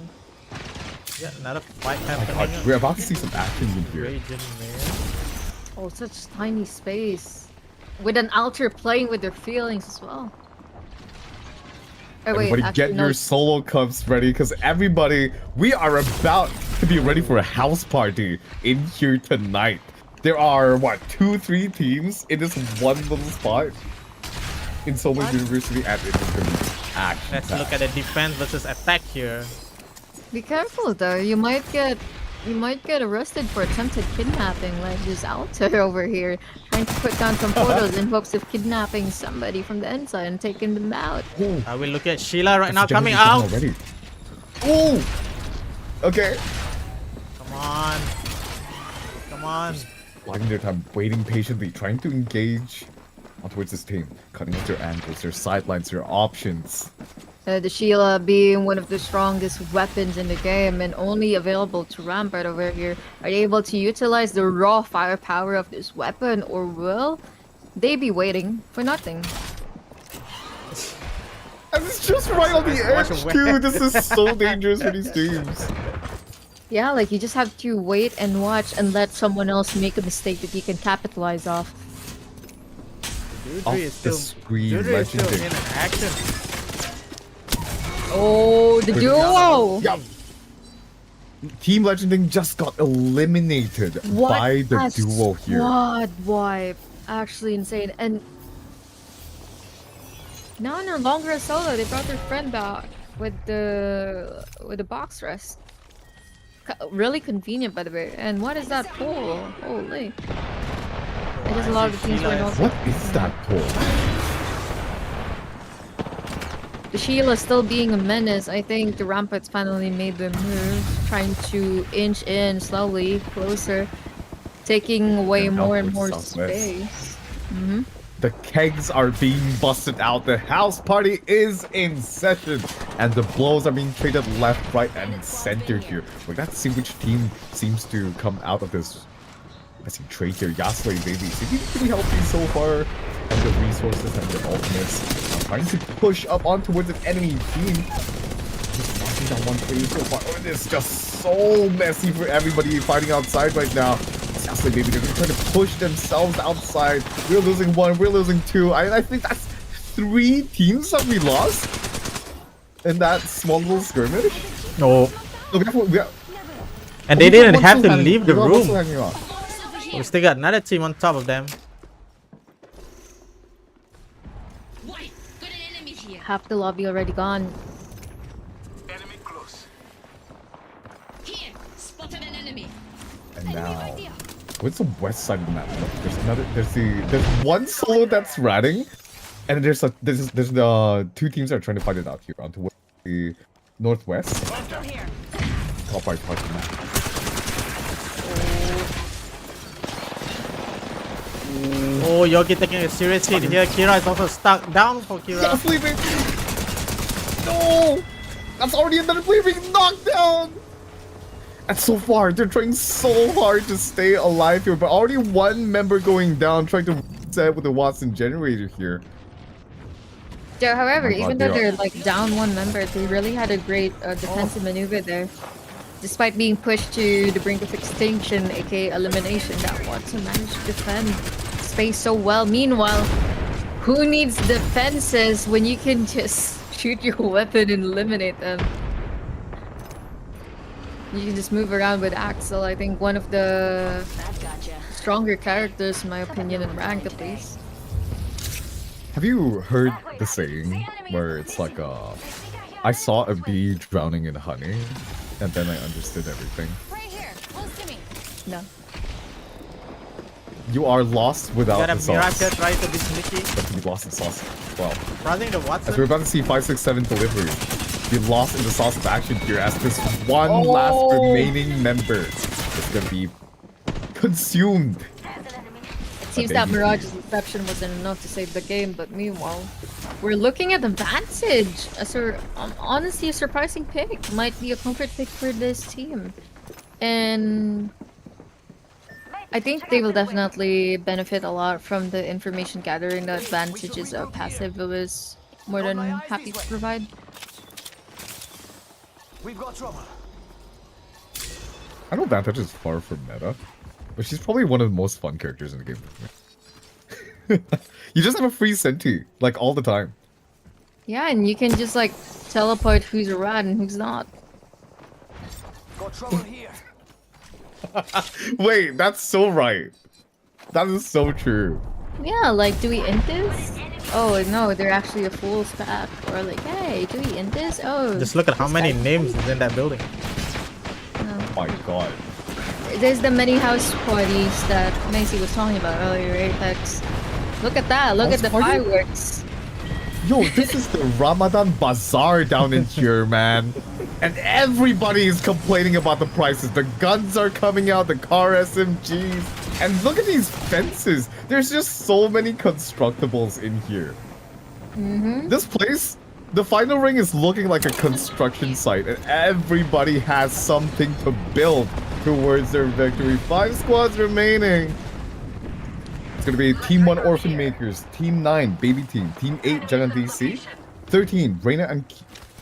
Yeah, another fight
God,
happening.
we're about to see some action in here.
Raging man.
Oh, such tiny space. With an altar playing with their feelings as well. Oh, wait,
Everybody
actually,
get
no.
your solo cups ready, because everybody, we are about to be ready for a house party in here tonight. There are, what, 2-3 teams in this one little spot? In Seoul University, and it is going to be action.
Let's look at the defense versus attack here.
Be careful though, you might get arrested for attempted kidnapping like this altar over here, trying to put down some photos in hopes of kidnapping somebody from the inside and taking them out.
Ooh,
We look at Sheila right now
that's
coming
generally
out.
already. Ooh! Okay.
Come on. Come on.
Biding their time, waiting patiently, trying to engage on towards this team, cutting off their angles, their sidelines, their options.
The Sheila being one of the strongest weapons in the game and only available to Rampart over here. Are they able to utilize the raw firepower of this weapon, or will they be waiting for nothing?
And it's just right on the
Watch
edge
away.
too. This is so dangerous for these teams.
Yeah, like you just have to wait and watch and let someone else make a mistake that you can capitalize off.
Off
Dudri is
the
still,
screen,
Dudri is still
legendary.
in action.
Oh, the duo!
Yup. Team Legending just got eliminated
What
by the
a
duo here.
squad wipe. Actually insane. And now no longer a solo. They brought their friend back with the box rest. Really convenient, by the way. And what is that pull? Holy. because a lot of the teams were also.
What is that pull?
The Sheila still being a menace. I think the Ramparts finally made the move, trying to inch in slowly, closer, taking away
And
more and
outwards
more
southwest.
space.
The kegs are being busted out. The house party is in session. And the blows are being traded left, right, and center here. We're going to see which team seems to come out of this. I see trade here. Yasle, baby. Seems pretty healthy so far. And the resources and the ultimates are trying to push up on towards an enemy team. Just watching that one play so far. Oh, it's just so messy for everybody fighting outside right now. Yasle, baby, they're trying to push themselves outside. We're losing one, we're losing two. I think that's 3 teams that we lost in that small little skirmish.
No.
Look, we are,
And they didn't have to
hanging-
leave the
we are
room.
also hanging on.
We still got another team on top of them.
White, got an enemy here.
Half the lobby already gone.
Enemy close.
Here, spotted an enemy.
And now, what's the west side of the map? Look, there's one solo that's ratting, and there's the 2 teams that are trying to fight it out here on towards the northwest. Top right part of the map.
Oh, Yogi taking a serious hit here. Kira is also stuck down for Kira.
Yes, leaving. No, that's already another player being knocked down. And so far, they're trying so hard to stay alive here, but already one member going down, trying to reset with the Watson generator here.
So, however,
Oh my God,
even though
they are-
they're like down one member, they really had a great defensive maneuver there. Despite being pushed to the brink of extinction, aka elimination, that Watson managed to defend space so well. Meanwhile, who needs defenses when you can just shoot your weapon and eliminate them? You can just move around with Axel. I think one of the
I've gotcha.
stronger characters, in my opinion, in rank at least.
Have you heard the saying where it's like, I saw a bee drowning in honey, and then I understood everything?
Right here, close to me.
No.
You are lost without
Got a
the
Mirage
sauce,
try to be sneaky.
but you lost the sauce as well.
Crossing the
As we're
Watson.
about to see 5, 6, 7 delivery, we lost in the sauce of action here as this one last remaining member is gonna be consumed.
It seems that Mirage's reception wasn't enough to save the game, but meanwhile, we're looking at Advantage. Honestly, a surprising pick. Might be a comfort pick for this team. And I think they will definitely benefit a lot from the information gathering that Advantage is a passive was more than happy to provide.
We've got trouble.
I know Vantage is far from meta, but she's probably one of the most fun characters in the game for me. You just have a free Senti, like all the time.
Yeah, and you can just like teleport who's around and who's not.
Got trouble here.
Wait, that's so right. That is so true.
Yeah, like, do we end this? Oh no, they're actually a fool's pack. Or like, hey, do we end this? Oh,
Just look at how
this
many
guy's
names
cool.
is in that building.
No.
Oh my god.
There's the many house parties that Macy was talking about earlier, Apex. Look at that, look
House
at the
party?
fireworks.
Yo, this is the Ramadan Bazaar down in here, man. And everybody is complaining about the prices. The guns are coming out, the car SMGs. And look at these fences. There's just so many constructibles in here. This place, the final ring is looking like a construction site. And everybody has something to build towards their victory. 5 squads remaining. It's gonna be Team 1 Orphan Makers, Team 9 Baby Team, Team 8 Giant DC, 13 Reina and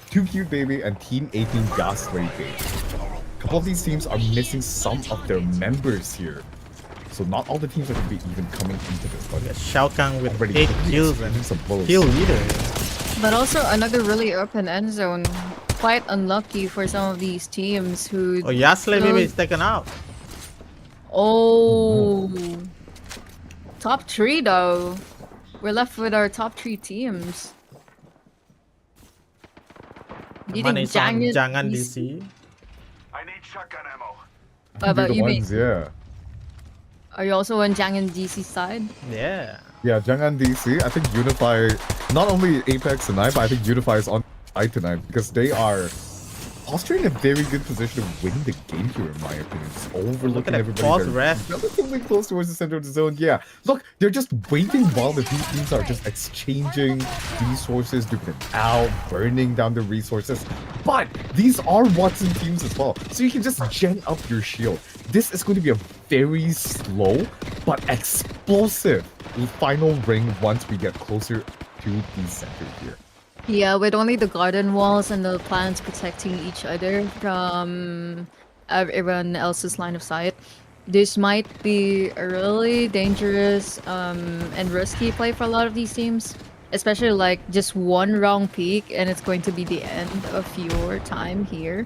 2 Cute Baby, and Team 18 Gaslight Baby. A couple of these teams are missing some of their members here. So not all the teams are gonna be even coming into this, but
Shao Kahn with
already
8 kills and
some blows.
kill leader.
But also another really open end zone. Quite unlucky for some of these teams who.
Oh, Yasle maybe
don't-
is taken out.
Oh. Top 3 though. We're left with our top 3 teams. You think
Money's on
Jangan
Jangan
is-
DC.
I need shotgun ammo.
How about
the
you,
ones,
Macy?
yeah.
Are you also on Jang and DC side?
Yeah.
Yeah, Jangan DC. I think Unify, not only Apex tonight, but I think Unify is on side tonight because they are posturing in a very good position of winning the game here, in my opinion. Just overlooking
at
everybody.
pause
They're
ref.
relatively close towards the center of the zone. Yeah, look, they're just waiting while the two teams are just exchanging resources, duking it out, burning down the resources. But these are Watson teams as well, so you can just gen up your shield. This is going to be a very slow but explosive final ring once we get closer to the center here.
Yeah, with only the garden walls and the plants protecting each other from everyone else's line of sight. This might be a really dangerous and risky play for a lot of these teams. Especially like just one wrong peak and it's going to be the end of your time here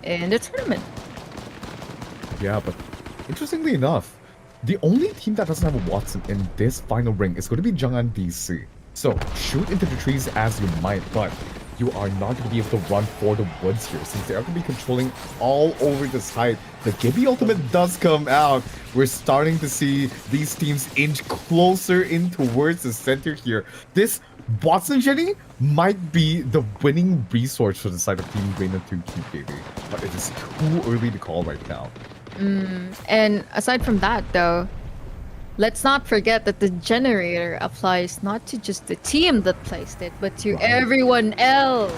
in the tournament.
Yeah, but interestingly enough, the only team that doesn't have a Watson in this final ring is going to be Jang'an DC. So, shoot into the trees as you might, but you are not going to be able to run for the woods here since they are going to be controlling all over the side. The Gibby ultimate does come out. We're starting to see these teams inch closer in towards the center here. This Watson Jenny might be the winning resource for the side of Team Green and 2Q, baby. But it is too early to call right now.
And aside from that though, let's not forget that the generator applies not to just the team that placed it, but to everyone else.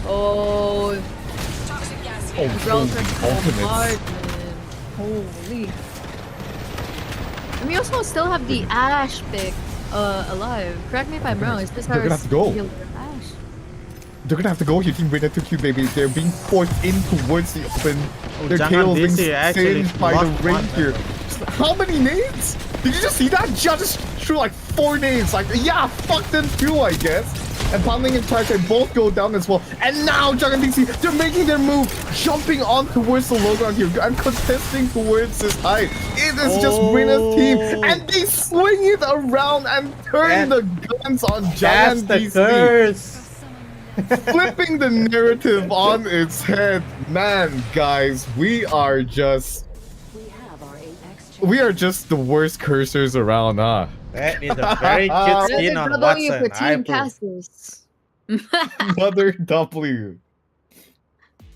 Oh,
Oh, ultimates.
Holy. And we also still have the Ash pick alive. Correct me if I'm wrong. Is this
They're
our
gonna have to go.
steal for Ash?
They're gonna have to go here, Team Green and 2Q, baby. They're being forced in towards the open. Their
Jang'an
tails being
DC actually
singed by the
lost
ring
one.
here. How many nades? Did you just see that? Just threw like 4 nades. Like, yeah, fuck them too, I guess. And Pounding and Tartai both go down as well. And now Jang'an DC, they're making their move, jumping on towards the low ground here and contesting towards this height. It is just Rina's team, and they swing it around and turn the guns on
That's
Jang'an
the
DC.
curse.
Flipping the narrative on its head. Man, guys, we are just the worst cursors around, huh?
That is a very cute skin on
W
Watson.
for
I
Team
approve.
Casters.
Another W.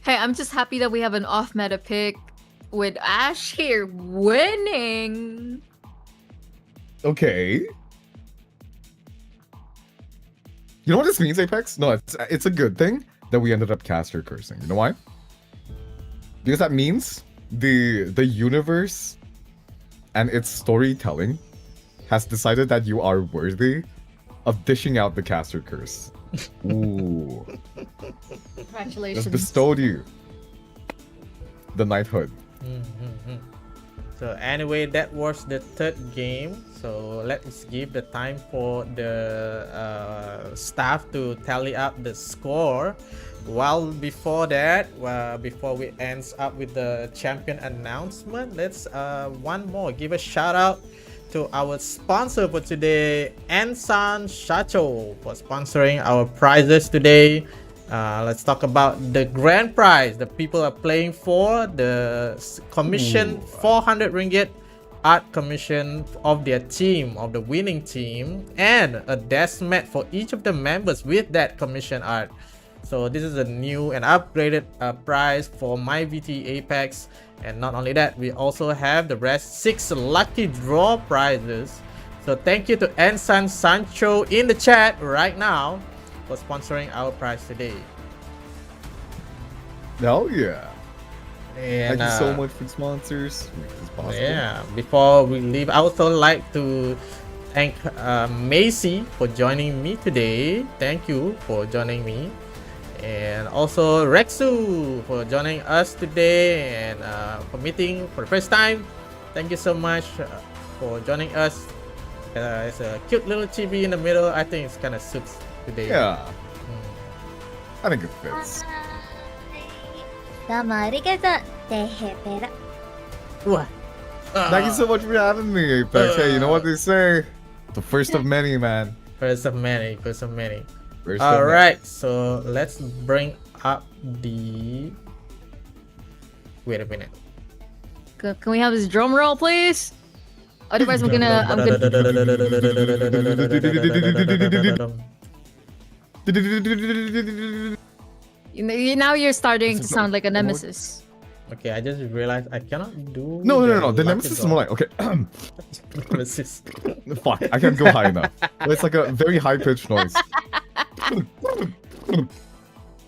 Hey, I'm just happy that we have an off-meta pick with Ash here winning.
Okay. You know what this means, Apex? No, it's a good thing that we ended up caster cursing. You know why? Because that means the universe and its storytelling has decided that you are worthy of dishing out the caster curse. Ooh.
Congratulations.
Just bestowed you the knighthood.
So anyway, that was the third game. So let's give the time for the staff to tally up the score. While before that, before we ends up with the champion announcement, let's one more give a shout out to our sponsor for today, Ansan Shacho, for sponsoring our prizes today. Let's talk about the grand prize that people are playing for, the commission 400 ringgit art commission of their team, of the winning team, and a desk mat for each of the members with that commission art. So this is a new and upgraded prize for MYVT Apex. And not only that, we also have the rest 6 lucky draw prizes. So thank you to Ensan Sancho in the chat right now for sponsoring our prize today.
Hell yeah.
And
Thank you so much for the sponsors. Make this possible.
yeah, before we leave, I also like to thank Macy for joining me today. Thank you for joining me. And also Rexu for joining us today and for meeting for the first time. Thank you so much for joining us. It's a cute little chibi in the middle. I think it's kind of suits today.
Yeah. I think it fits.
どうもありがとう、てへぺろ。
What?
Thank you so much for having me, Apex. Hey, you know what they say? The first of many, man.
First of many. First of many.
First
All
of many.
right, so let's bring up the. Wait a minute.
Can we have this drum roll, please? Otherwise, I'm gonna. Now you're starting to sound like a nemesis.
Okay, I just realized I cannot do.
No. The nemesis is more like, okay.
Nemesis.
Fuck, I can't go high enough. It's like a very high pitched noise.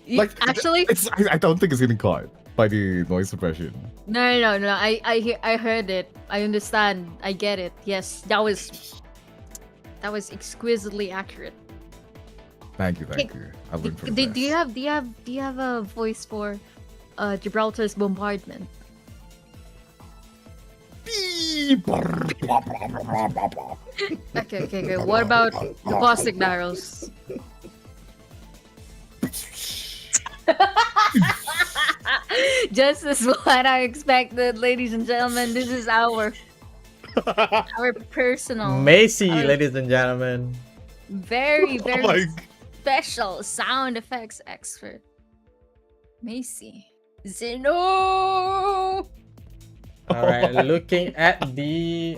Like,
Actually,
I don't think it's getting caught by the noise suppression.
no. I heard it. I understand. I get it. Yes, that was exquisitely accurate.
Thank you.
Okay,
I learned from
Do
this.
you have a voice for Gibraltar's bombardment? Okay. What about the plastic barrels? Just as what I expected, ladies and gentlemen. This is our personal,
Macy, ladies and gentlemen.
very
Oh my
special sound effects expert, Maceyzinho.
All right, looking at the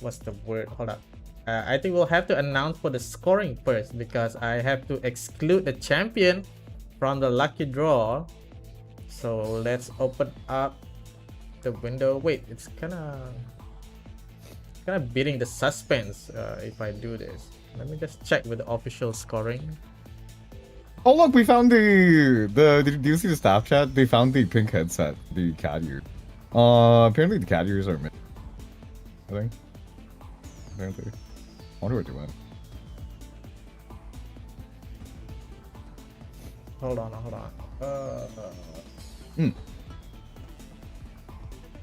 what's the word? Hold up. I think we'll have to announce for the scoring first because I have to exclude the champion from the lucky draw. So let's open up the window. Wait, it's kind of beating the suspense if I do this. Let me just check with the official scoring.
Oh look, we found did you see the staff chat? They found the pink headset, the cat ear. Apparently the cat ears are missing. I think. Apparently. I wonder what they went.
Hold on.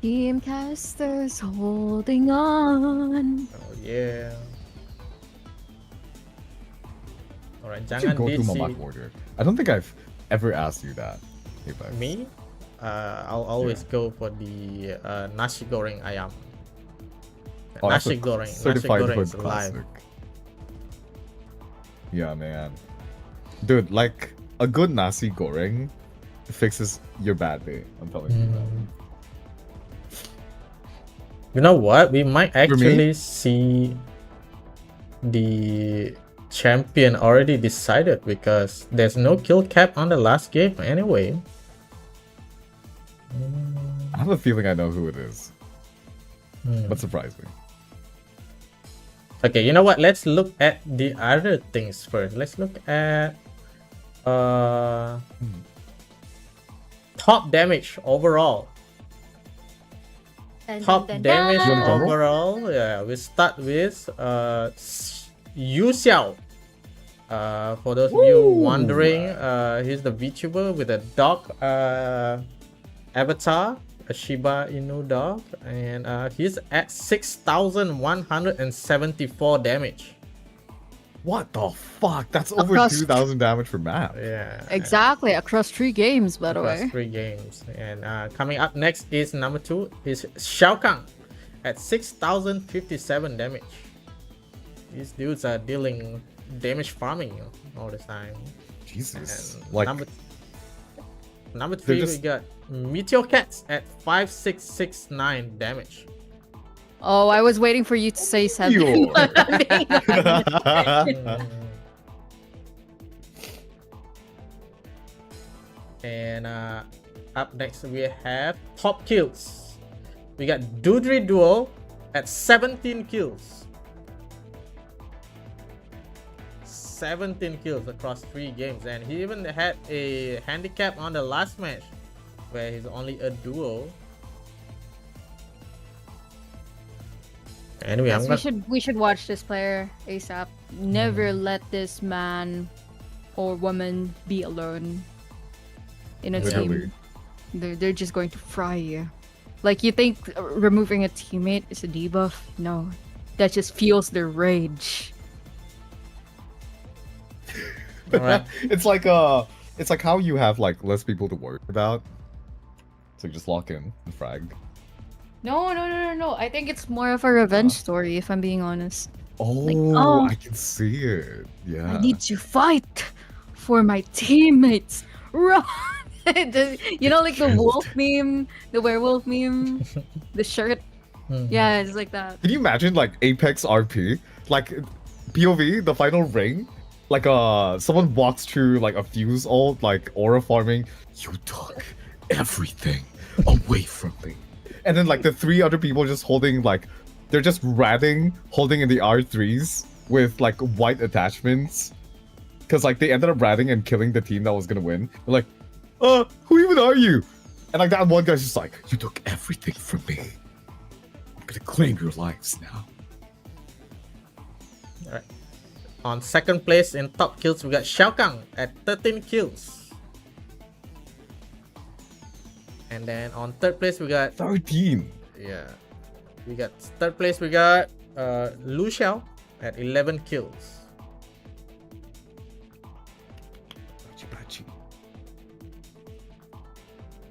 Team casters holding on.
Oh yeah. Alright,
I should
jangan
go through my
DC.
luck order. I don't think I've ever asked you that. Apex.
Me? I'll always go for the nasi goreng ayam.
Oh, that's
Nasi
a
goreng.
certified
Nasi goreng
hood
is live.
classic. Yeah, man. Dude, like a good nasi goreng fixes your bad day. I'm telling you that.
You know what? We might
For me?
actually see the champion already decided because there's no kill cap on the last game anyway.
I have a feeling I know who it is. But surprise me.
Okay, you know what? Let's look at the other things first. Let's look at top damage overall. Top damage
dun.
overall. Yeah, we start with Yu Xiao. For those of you wondering, he's the VTuber with a dog avatar, a Shiba Inu dog, and he's at 6,174 damage.
What the fuck? That's over
Across-
2,000 damage per map.
Yeah,
Exactly, across 3 games, by the
across
way.
3 games. And coming up next is number 2 is Shao Kahn at 6,057 damage. These dudes are dealing damage farming all the time.
Jesus.
And
Like,
number 3
just-
we got Meteor Cats at 5,669 damage.
Oh, I was waiting for you to say 7.
Yo.
And up next we have top kills. We got Dudri Duo at 17 kills. 17 kills across 3 games, and he even had a handicap on the last match where he's only a duo. Anyway, I'm
Yes,
gonna
we should watch this player ASAP. Never let this man or woman be alone in a
literally.
team. They're just going to fry you. Like, you think removing a teammate is a debuff? No, that just fuels their rage.
Alright.
it's like how you have like less people to worry about. So you just lock in and frag.
No. I think it's more of a revenge story, if I'm being honest.
Oh,
oh.
I can see it. Yeah.
I need to fight for my teammates. Run! You know, like the wolf meme, the werewolf meme, the shirt.
Mhm.
Yeah, it's like that.
Can you imagine like Apex RP? Like POV, the final ring? Like someone walks through like a fuse ult, like aura farming. You took everything away from me. And then like the 3 other people just holding like they're just ratting, holding in the R3s with like white attachments. Cause like they ended up ratting and killing the team that was gonna win. They're like, who even are you? And like that one guy's just like, you took everything from me. I'm gonna claim your lives now.
Alright. On second place in top kills, we got Shao Kahn at 13 kills. And then on third place, we got
13.
yeah, we got third place. We got Lu Xiao at 11 kills.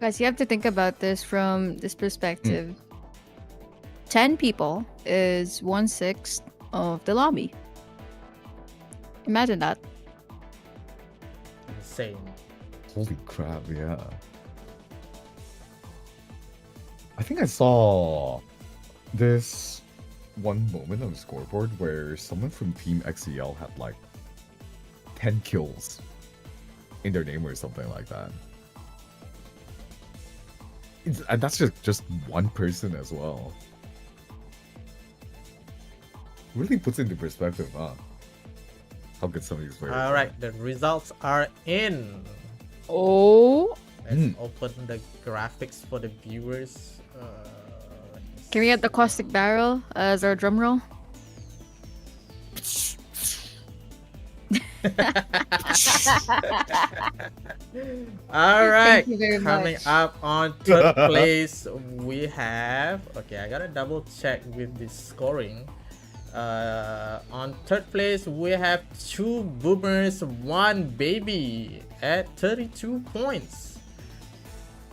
Guys, you have to think about this from this perspective. 10 people is 1/6 of the lobby. Imagine that.
Insane.
Holy crap, yeah. I think I saw this one moment on the scoreboard where someone from Team XEL had like 10 kills in their name or something like that. And that's just one person as well. Really puts into perspective, huh? How good some of these players are.
Alright, the results are in.
Oh.
Let's open the graphics for the viewers.
Can we get the caustic barrel as our drum roll?
Alright,
Thank you very
coming
much.
up on third place, we have. Okay, I gotta double check with the scoring. On third place, we have 2 boomers, 1 baby at 32 points.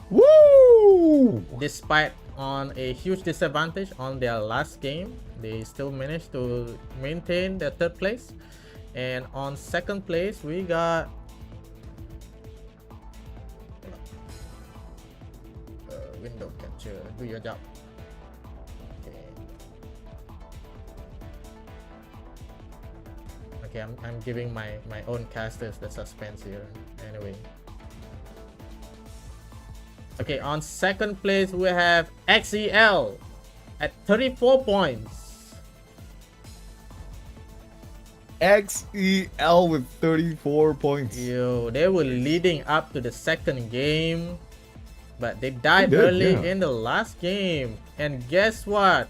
Woo!
Despite on a huge disadvantage on their last game, they still managed to maintain their third place. And on second place, we got window capture. Do your job. Okay, I'm giving my own casters the suspense here. Anyway. Okay, on second place we have XEL at 34 points.
XEL with 34 points.
Yo, they were leading up to the second game, but they died
They did,
early
yeah.
in the last game. And guess what?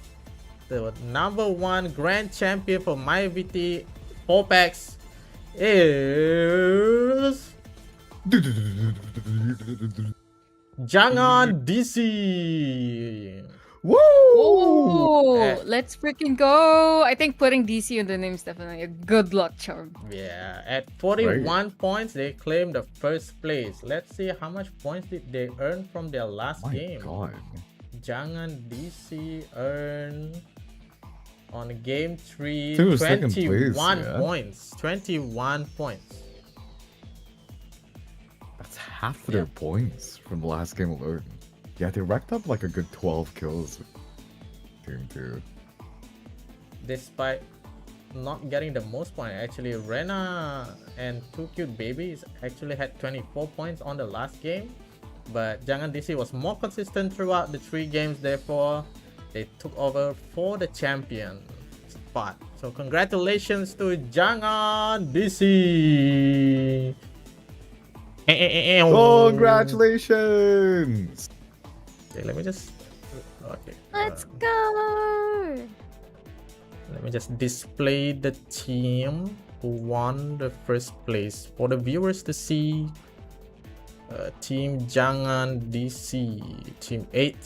The #1 grand champion for MYVT4PEX is Jangan DC.
Woo!
Oh,
Eh.
let's freaking go! I think putting DC in the name is definitely a good luck charm.
Yeah, at 41 points, they claimed the first place. Let's see how much points did they earn from their last
My
game.
god.
Jangan DC earn on game 3
They were second
21
place, yeah.
points. 21 points.
That's half of their points from the last game alone. Yeah, they racked up like a good 12 kills. Team 2.
Despite not getting the most points, actually Rena and 2 Cute Babies actually had 24 points on the last game. But Jangan DC was more consistent throughout the 3 games, therefore they took over for the champion spot. So congratulations to Jangan DC.
Congratulations!
Okay, let me just
Let's go!
let me just display the team who won the first place for the viewers to see. Team Jangan DC, Team 8.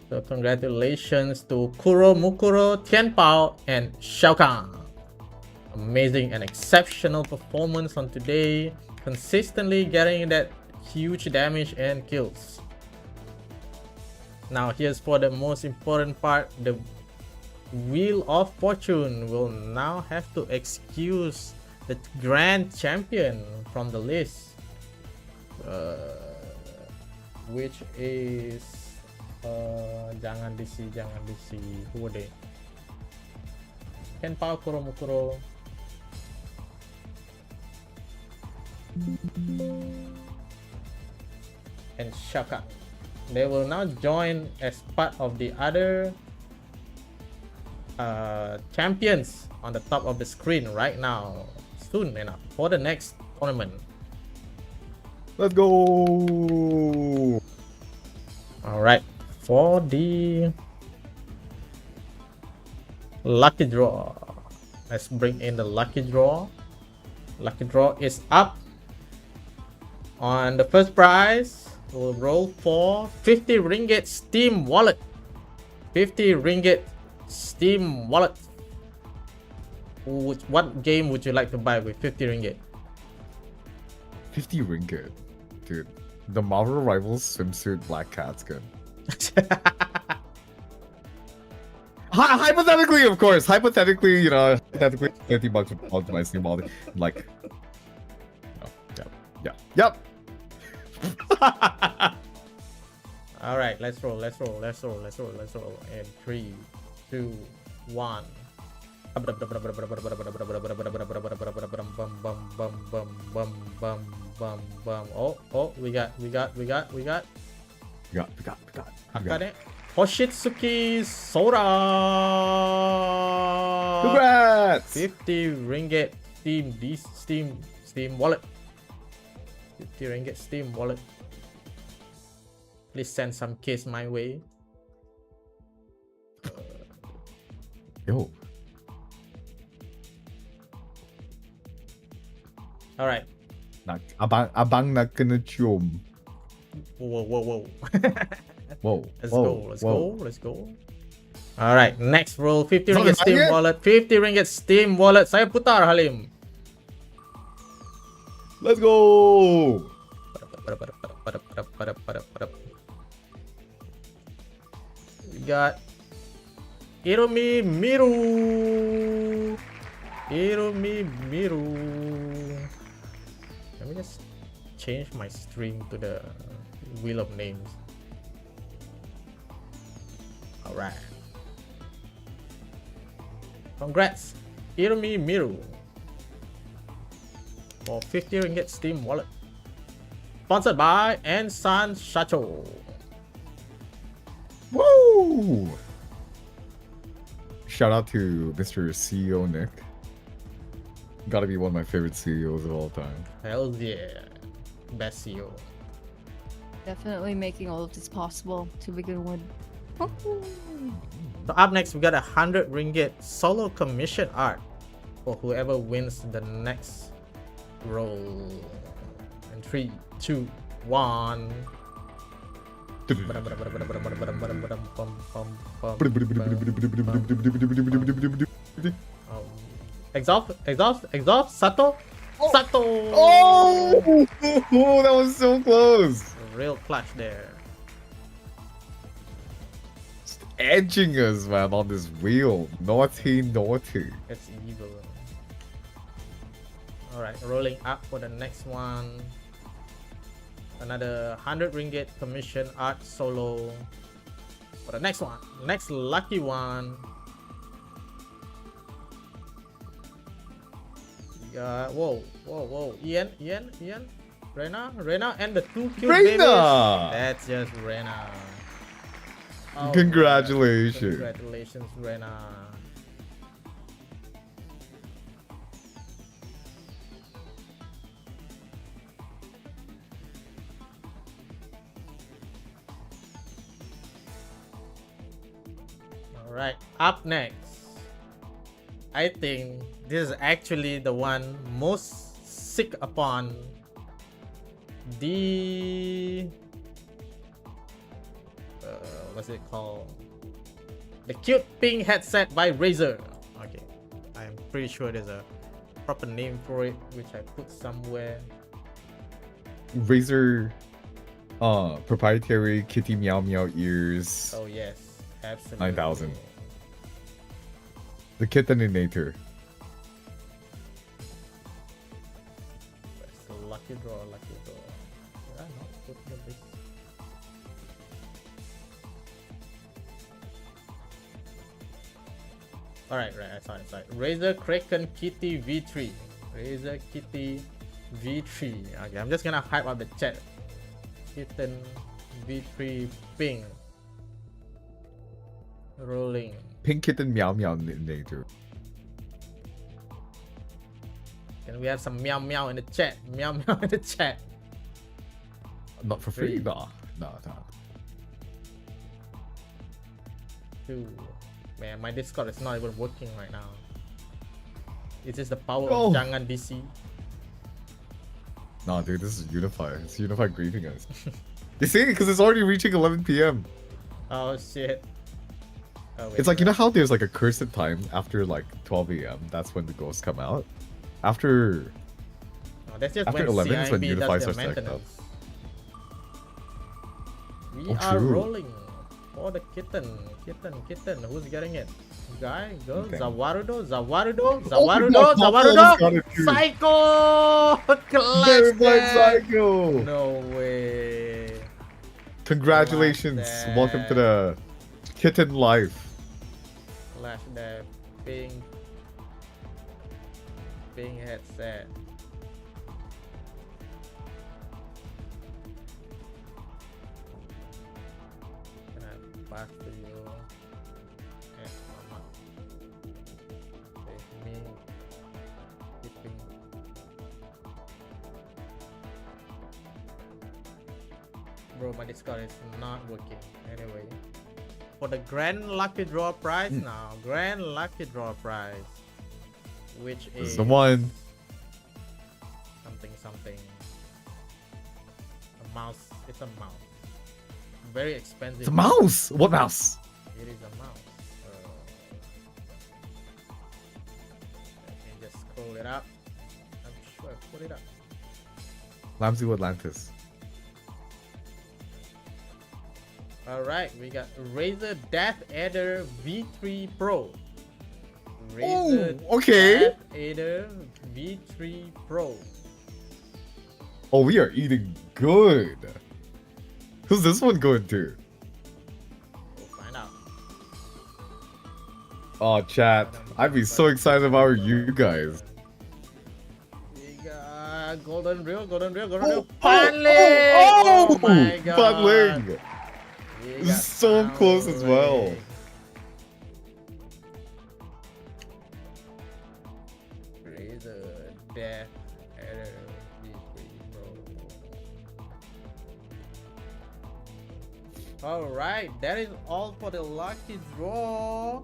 So congratulations to Kuro Mukuro, Tianpao, and Shao Kahn. Amazing and exceptional performance on today, consistently getting that huge damage and kills. Now here's for the most important part. The Wheel of Fortune will now have to excuse the grand champion from the list. Which is jangan DC. Who are they? Kenpao Kuromukuro. And Shaka. They will now join as part of the other champions on the top of the screen right now. Soon enough for the next tournament.
Let's go.
All right, for the lucky draw, let's bring in the lucky draw. Lucky draw is up. On the first prize, we'll roll for 50 ringgit Steam wallet. 50 ringgit Steam wallet. What game would you like to buy with 50 ringgit?
50 ringgit. Dude, the Marvel Rivals swimsuit Black Cat's good. Hypothetically, of course. Hypothetically, you know, hypothetically, 50 bucks would fall to my Steam wallet. Like, yep.
All right, let's roll. In 3, 2, 1. Oh, we got. Akane. Hoshitsuki Sora.
Congrats!
50 ringgit Steam wallet. 50 ringgit Steam wallet. Please send some case my way.
Yo.
All right.
Abang nak kena cium.
Whoa.
Whoa.
Let's go. All right, next roll 50 ringgit
Sorry,
Steam
Ryan?
wallet. 50 ringgit Steam wallet. Saya putar Halim.
Let's go.
We got Irumi Miru. Let me just change my stream to the wheel of names. All right. Congrats, Irumi Miru, for 50 ringgit Steam wallet. Sponsored by Ensan Shacho.
Woo! Shout out to Mr. CEO Nick. Gotta be one of my favorite CEOs of all time.
Hell yeah. Best CEO.
Definitely making all of this possible to begin with.
So up next, we got 100 ringgit solo commission art for whoever wins the next roll. In 3, 2, 1. Exhaust, Sato.
Oh, that was so close.
Real clutch there.
Just edging us, man, on this wheel. Naughty.
It's evil. Alright, rolling up for the next one. Another 100 ringgit commission art solo for the next one. Next lucky one. We got whoa. Ian. Rena and the 2 cute babies. That's just Rena. Oh,
Congratulations.
Congratulations, Rena. Alright, up next. I think this is actually the one most sick upon the what's it called? The cute pink headset by Razer. Okay, I'm pretty sure there's a proper name for it, which I put somewhere.
Razer proprietary kitty meow meow ears.
Oh yes, absolutely.
9,000. The kittenator.
That's the lucky draw. I not put the list? Alright, right, I saw it. Razor Kraken Kitty V3. Razor Kitty V3. Okay, I'm just gonna hype up the chat. Kitten V3 ping. Rolling.
Pink kitten meow meow nature.
Can we have some meow meow in the chat? Meow meow in the chat.
Not for free?
Free.
Nah.
Two. Man, my Discord is not even working right now. It's just the power
Oh.
of Jangan DC.
Nah, dude, this is Unify. It's Unify grieving us. You see? Because it's already reaching 11 p.m.
Oh shit. Oh, wait,
It's like, you know how there's like a cursed time after like 12 a.m.? That's when the ghosts come out. After...
No, that's just
After
when
11 is when
CIB
Unify
does their
starts to act up.
maintenance. We
Oh,
are
true.
rolling for the kitten. Who's getting it? Guy, girl,
Okay.
Zawarudo,
Oh my God,
Zawarudo.
got it too.
Psycho!
Very
Clutch
Black
that.
Psycho!
No way.
Congratulations!
Like
Welcome to the kitten life.
Flash that ping headset. Can I pass to you? Mama. With me keeping. Bro, my Discord is not working. Anyway, for the grand lucky draw prize now, grand lucky draw prize, which
This
is
is the one.
something. A mouse. It's a mouse. Very expensive.
It's a mouse! What mouse?
It is a mouse. Let me just scroll it up. I'm sure I put it up.
Lamzu Atlantis.
Alright, we got Razer Death Adder V3 Pro.
Oh, okay.
Death Adder V3 Pro.
Oh, we are eating good. Who's this one going to?
We'll find out.
Oh, chat. I'd be so excited if I were you guys.
We got Golden Reel.
Oh,
Panling! Oh my god.
Panling!
We
This
got
is so close as well.
Panling. Razer Death Adder V3 Pro. Alright, that is all for the lucky draw.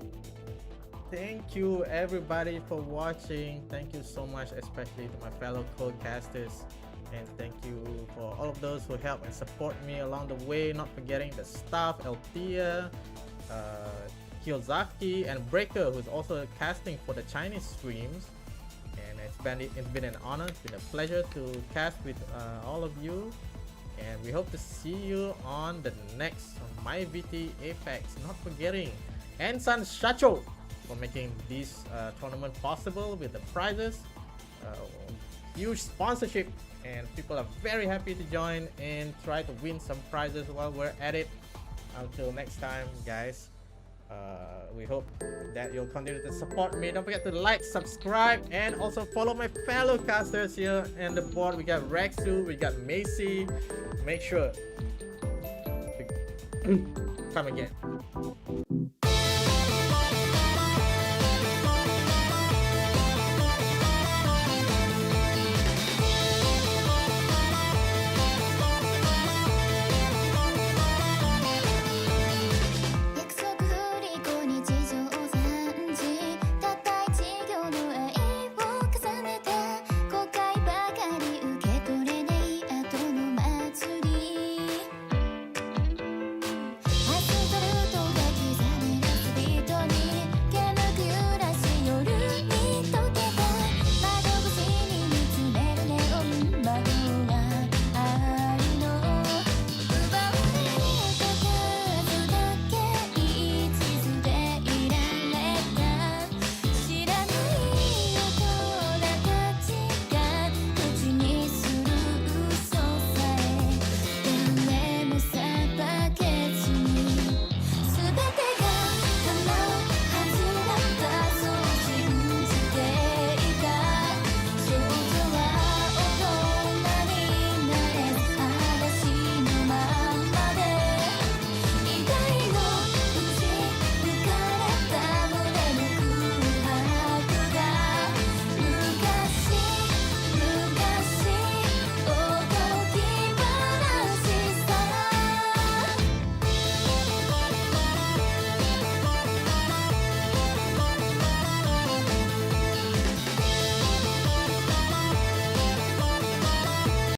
Thank you everybody for watching. Thank you so much, especially to my fellow codecasters. And thank you for all of those who help and support me along the way. Not forgetting the staff, Althea, Kiyosaki, and Breaker, who's also casting for the Chinese streams. And it's been an honor, it's been a pleasure to cast with all of you. And we hope to see you on the next MYVT4PEX. Not forgetting Ensan Shacho for making this tournament possible with the prizes. Huge sponsorship, and people are very happy to join and try to win some prizes while we're at it. Until next time, guys, we hope that you'll continue to support me. Don't forget to like, subscribe, and also follow my fellow casters here in the board. We got Rexu, we got Macy. Make sure to come again.